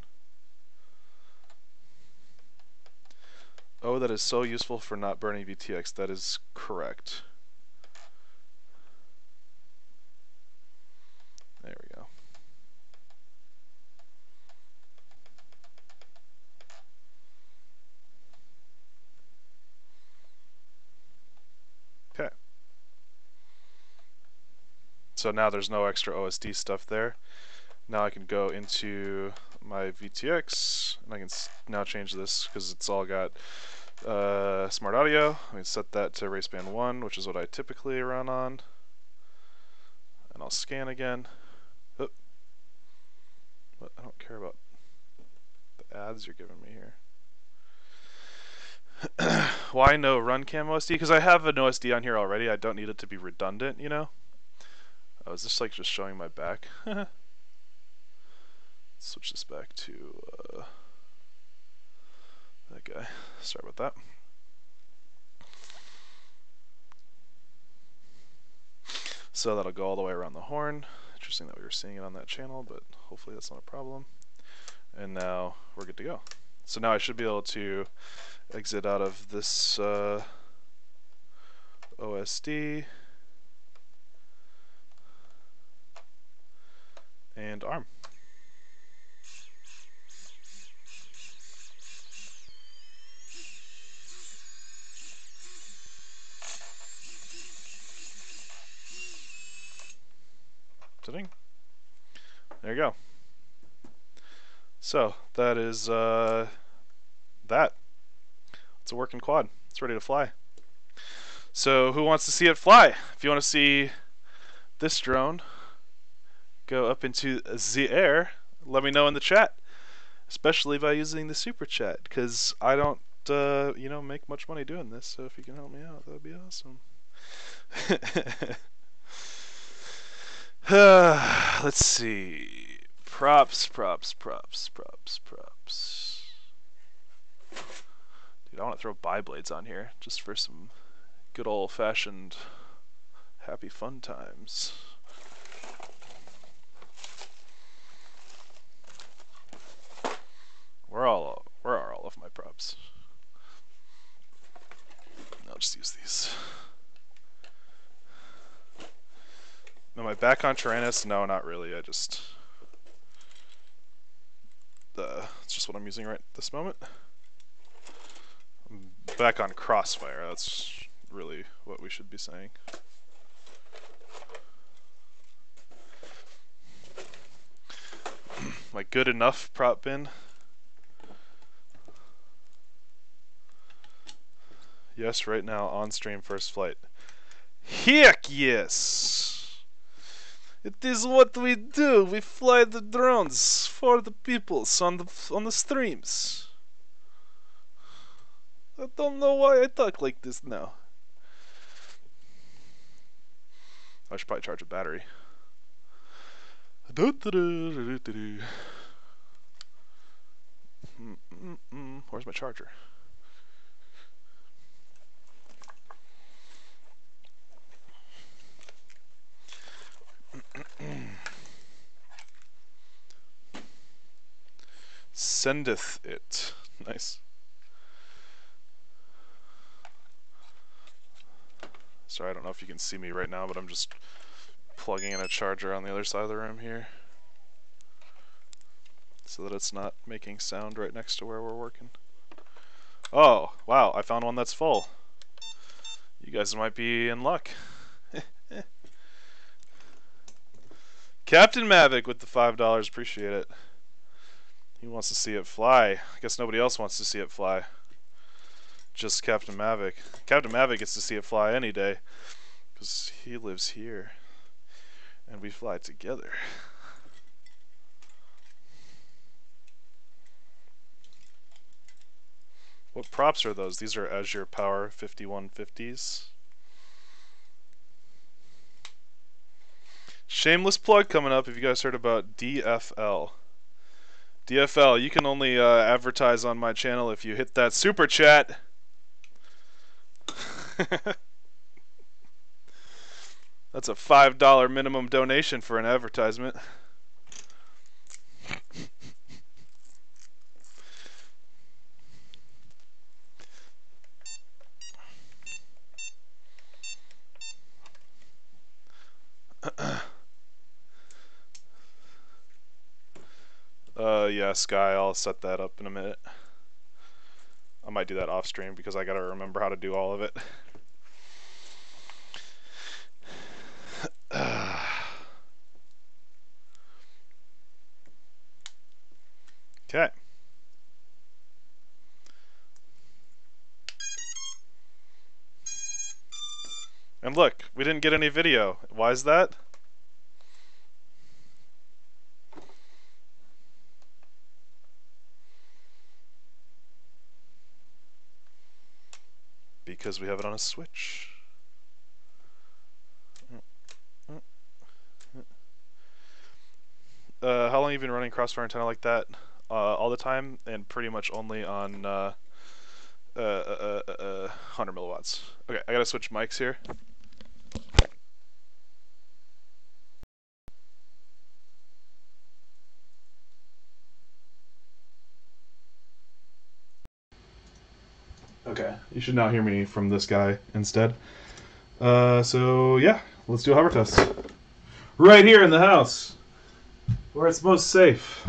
Oh, that is so useful for not burning VTX. That is correct. There we go. Okay. So now there's no extra OSD stuff there. Now I can go into my VTX, and I can now change this because it's all got smart audio. I can set that to race band 1, which is what I typically run on. And I'll scan again. Oh. But I don't care about the ads you're giving me here. Why no run cam OSD? Because I have an OSD on here already. I don't need it to be redundant, you know? Oh, is this like just showing my back? Switch this back to that guy. Sorry about that. So that'll go all the way around the horn. Interesting that we were seeing it on that channel, but hopefully that's not a problem. And now we're good to go. So now I should be able to exit out of this OSD and arm. Sitting. There you go. So that is that. It's a working quad. It's ready to fly. So who wants to see it fly? If you want to see this drone go up into the air, let me know in the chat, especially by using the super chat, because I don't make much money doing this. So if you can help me out, that'd be awesome. Let's see. Props. Dude, I want to throw bi-blades on here just for some good old-fashioned happy fun times. Where are all of my props? I'll just use these. Am I back on Tyrannus? No, not really. It's just what I'm using right this moment. I'm back on crossfire. That's really what we should be saying. My good enough prop bin? Yes, right now on stream first flight. Heck yes! It is what we do. We fly the drones for the peoples on the streams. I don't know why I talk like this now. I should probably charge a battery. charger. Sendeth it. Nice. Sorry, I don't know if you can see me right now, but I'm just plugging in a charger on the other side of the room here so that it's not making sound right next to where we're working. Oh, wow, I found one that's full. You guys might be in luck. Captain Mavic with the $5, appreciate it. He wants to see it fly. I guess nobody else wants to see it fly. Just Captain Mavic. Captain Mavic gets to see it fly any day because he lives here and we fly together. What props are those? These are Azure Power 5150s. Shameless plug coming up if you guys heard about DFL. DFL, you can only advertise on my channel if you hit that super chat. That's a $5 minimum donation for an advertisement. Yeah, Sky, I'll set that up in a minute. I might do that off stream because I gotta remember how to do all of it. Okay. And look, we didn't get any video. Why is that? Because we have it on a Switch. How long have you been running crossfire antenna like that? All the time, and pretty much only on 100 milliwatts. Okay, I gotta switch mics here. Okay, you should now hear me from this guy instead. So yeah, let's do a hover test. Right here in the house, where it's most safe.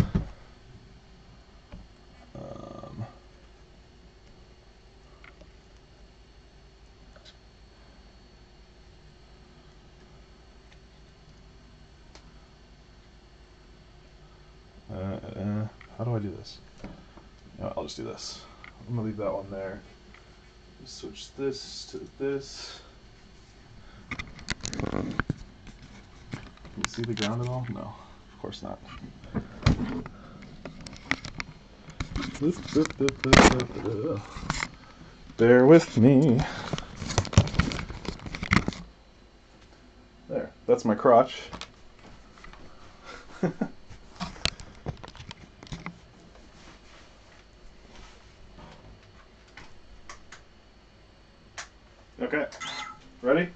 How do I do this? No, I'll just do this. I'm gonna leave that one there. Just switch this to this. Can you see the ground at all? No, of course not. Bear with me. There, that's my crotch. Okay, ready?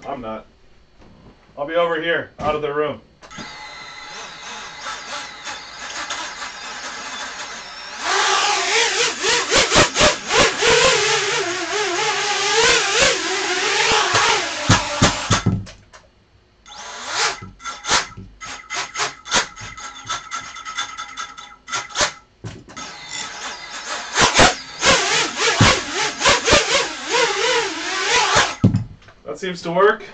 I'm not. I'll be over here, out of the room. That seems to work.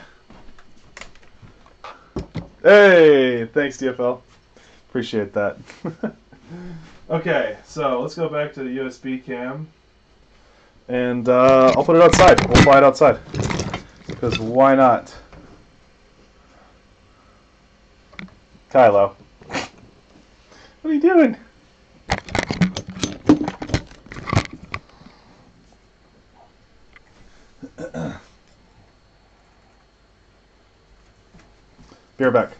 Hey, thanks DFL. Appreciate that. Okay, so let's go back to the USB cam. And I'll put it outside. We'll fly it outside. Because why not? Kylo. What are you doing? Be right back.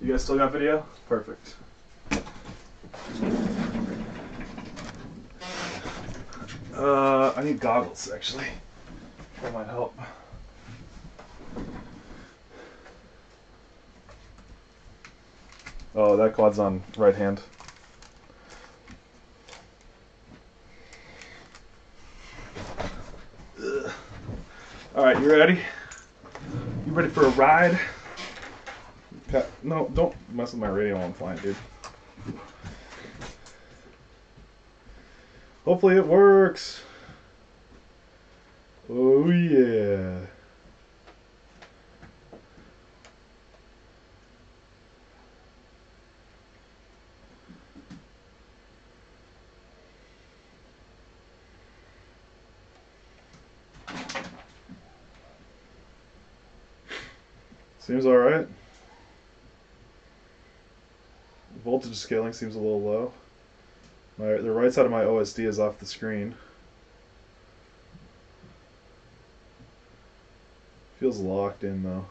You guys still got video? Perfect. I need goggles, actually. That might help. Oh, that quad's on right hand. Alright, you ready? You ready for a ride? Okay. No, don't mess with my radio while I'm flying, dude. Hopefully it works. Oh yeah. Seems alright. Voltage scaling seems a little low. The right side of my OSD is off the screen. Feels locked in though.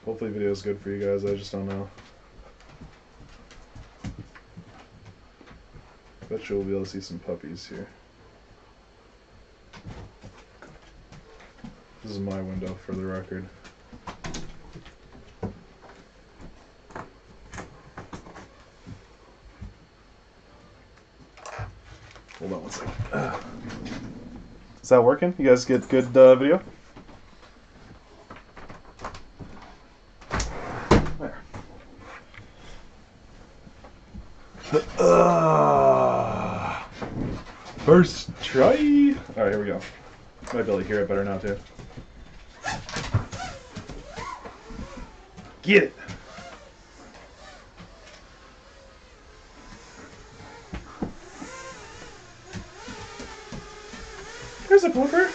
Hopefully video is good for you guys, I just don't know. Bet you we'll be able to see some puppies here. This is my window for the record. Hold on one second. Is that working? You guys get good video? There. First try. Alright, here we go. Might be able to hear it better now too. Get it! There's a blooper!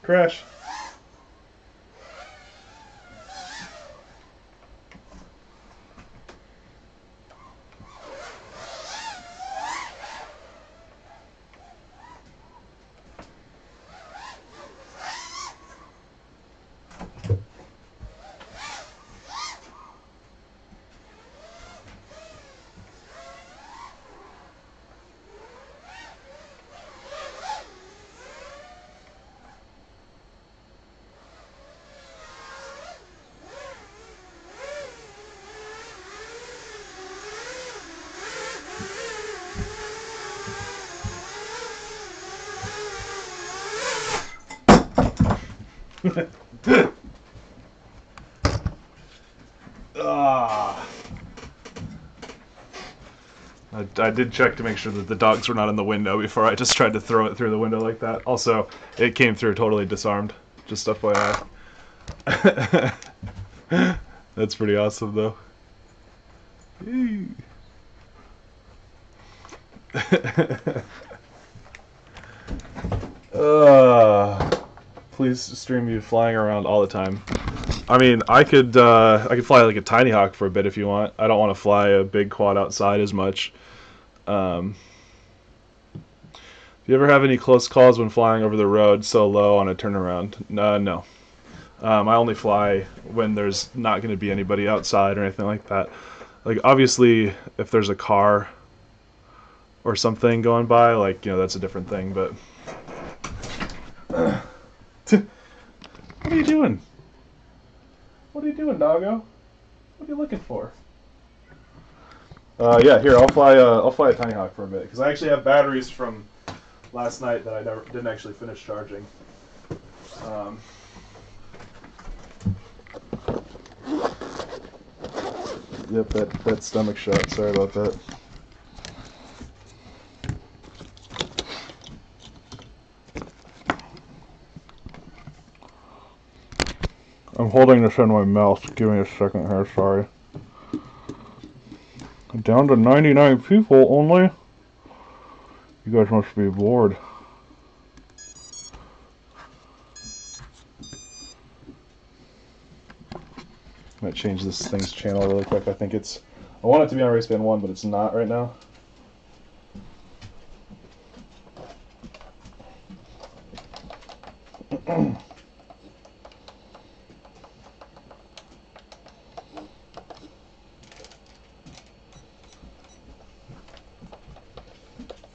Crash. I did check to make sure that the dogs were not in the window before I just tried to throw it through the window like that. Also, it came through totally disarmed. Just FYI. That's pretty awesome, though. Please stream you flying around all the time. I mean, I could fly like a tiny hawk for a bit if you want. I don't want to fly a big quad outside as much. Do you ever have any close calls when flying over the road so low on a turnaround? No. I only fly when there's not going to be anybody outside or anything like that. Like, obviously, if there's a car or something going by, like, you know, that's a different thing, but... What are you doing? What are you doing, doggo? What are you looking for? Yeah, here, I'll fly a tiny hawk for a bit, because I actually have batteries from last night that I didn't actually finish charging. Yep, that stomach shot. Sorry about that. I'm holding this in my mouth. Give me a second here, sorry. Down to 99 people only? You guys must be bored. I might change this thing's channel really quick. I want it to be on Raceband 1, but it's not right now.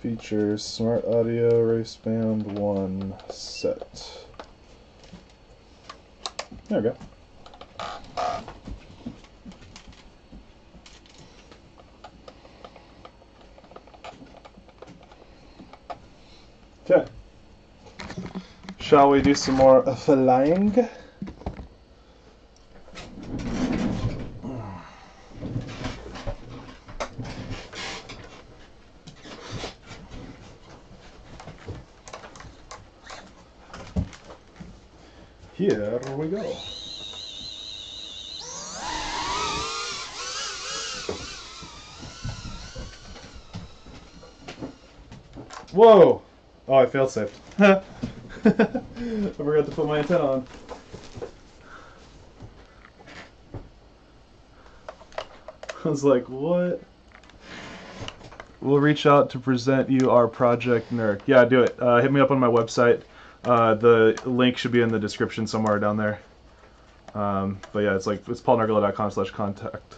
Features, smart audio, Raceband 1 set. There we go. Okay. Shall we do some more flying? Here we go. Whoa! Oh, I failed safe. I forgot to put my antenna on. I was like, what? We'll reach out to present you our project nerd. Yeah, do it. Hit me up on my website. The link should be in the description somewhere down there. But yeah, it's paulnargala.com/contact.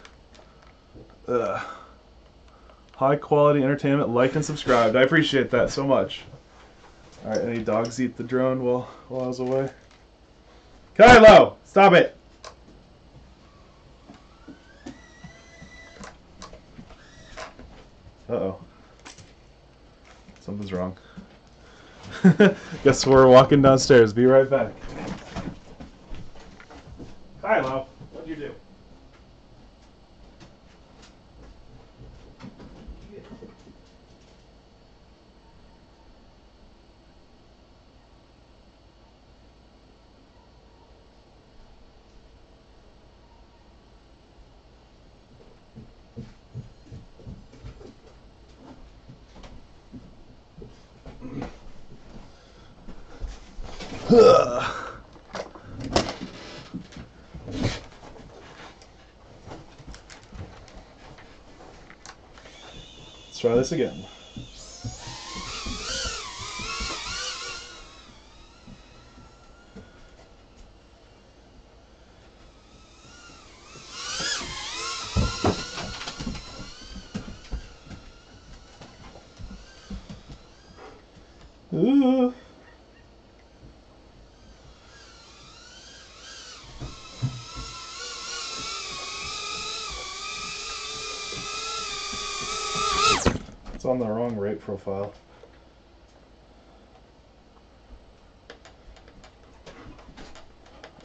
High quality entertainment, liked and subscribed. I appreciate that so much. Alright, any dogs eat the drone while I was away? Kylo! Stop it! Uh-oh. Something's wrong. Guess we're walking downstairs. Be right back. Kylo, what'd you do? Let's try this again. Ooh. It's on the wrong rate profile.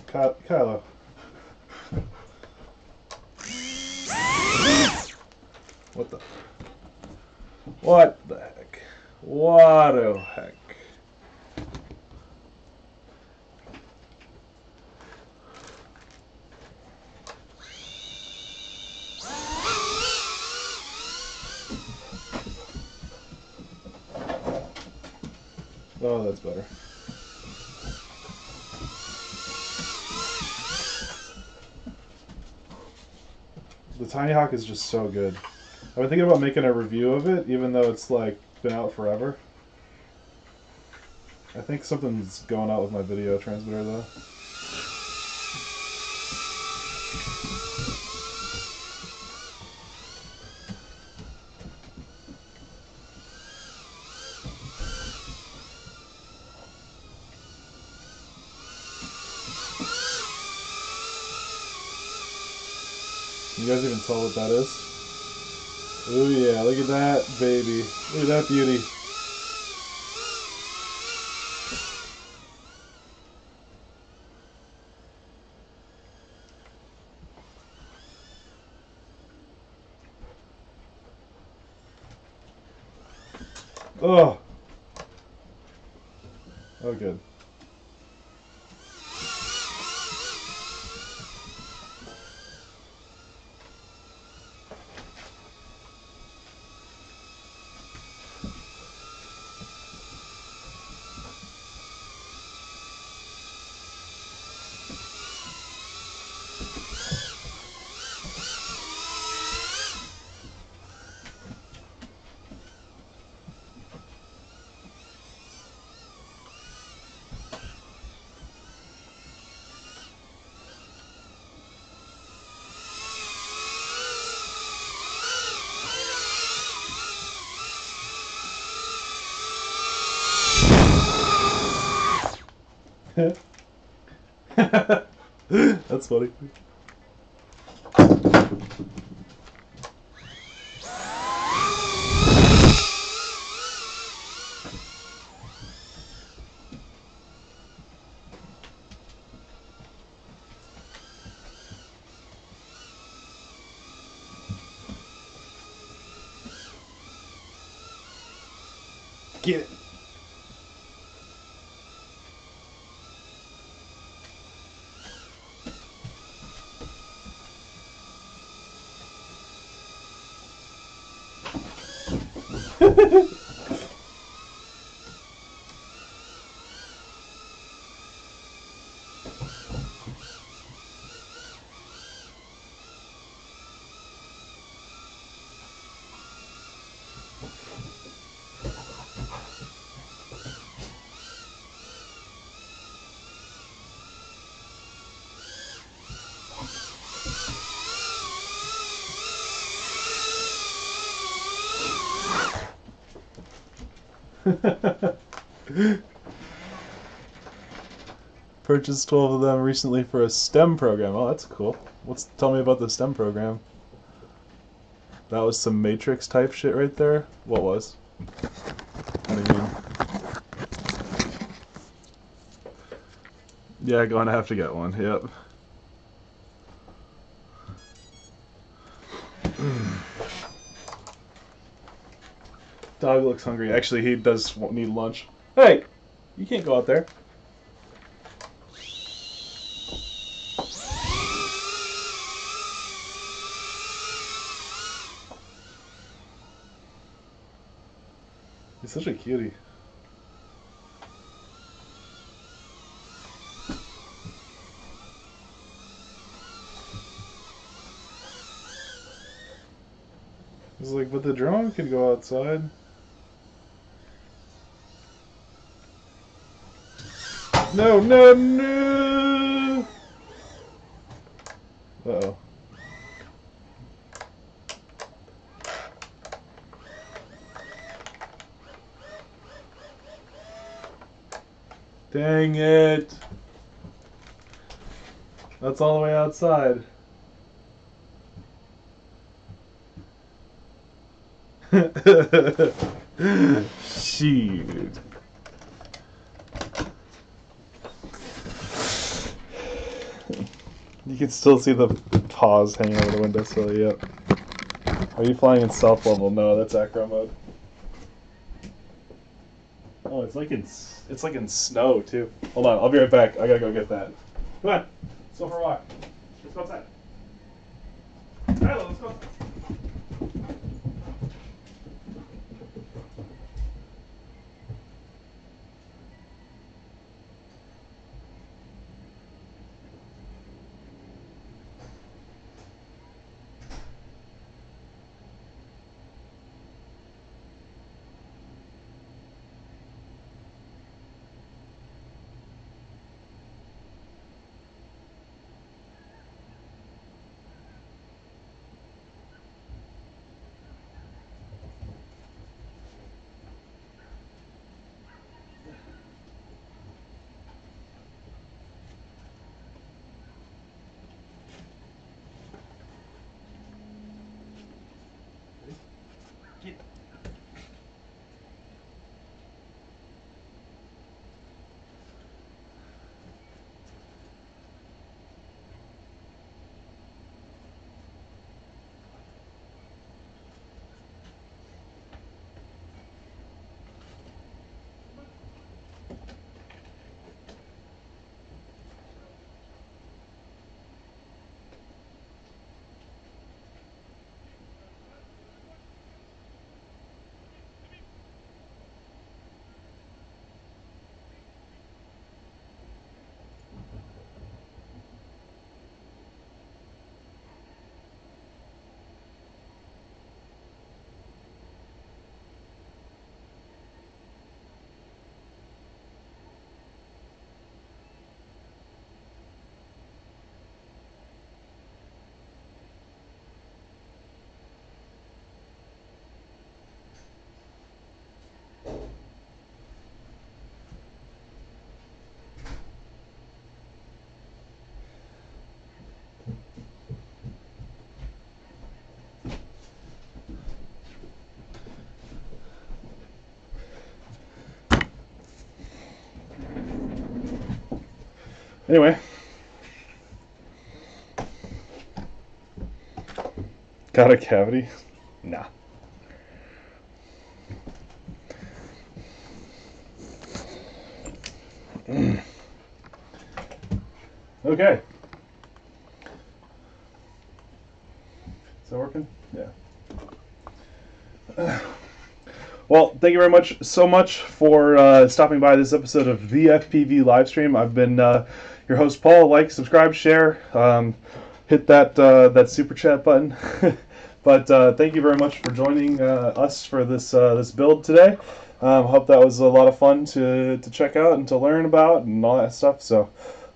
Kylo. What the? What the heck? What the heck? Oh, that's better. The Tiny Hawk is just so good. I've been thinking about making a review of it, even though it's like been out forever. I think something's going out with my video transmitter though. Can you guys even tell what that is? Oh yeah, look at that baby. Look at that beauty. Oh. Oh, good. That's funny. Get it. Purchased 12 of them recently for a STEM program. Oh, that's cool. Tell me about the STEM program. That was some Matrix type shit right there. What was? What do you mean? Yeah, going to have to get one. Yep. Dog looks hungry. Actually, he does need lunch. Hey, you can't go out there. He's such a cutie. He's like, but the drone could go outside. No, no, no! Uh-oh. Dang it! That's all the way outside. Shoot. You can still see the paws hanging over the windowsill, yep. Are you flying in stealth level? No, that's acro mode. Oh, it's like in snow too. Hold on, I'll be right back. I gotta go get that. Come on, let's go for a walk. Let's go outside. Tyler, let's go outside. Anyway. Got a cavity? Nah. Okay. Is that working? Yeah. Well, thank you very much for stopping by this episode of the FPV livestream. I've been your host, Paul. Like, subscribe, share, hit that super chat button. But thank you very much for joining us for this build today. Hope that was a lot of fun to check out and to learn about and all that stuff. So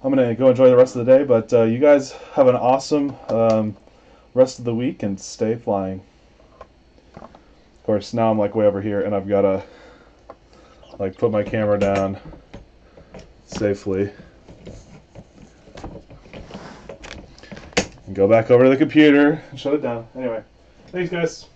I'm gonna go enjoy the rest of the day. But you guys have an awesome rest of the week and stay flying. Of course, now I'm like way over here, and I've got to like put my camera down safely and go back over to the computer and shut it down. Anyway, thanks guys.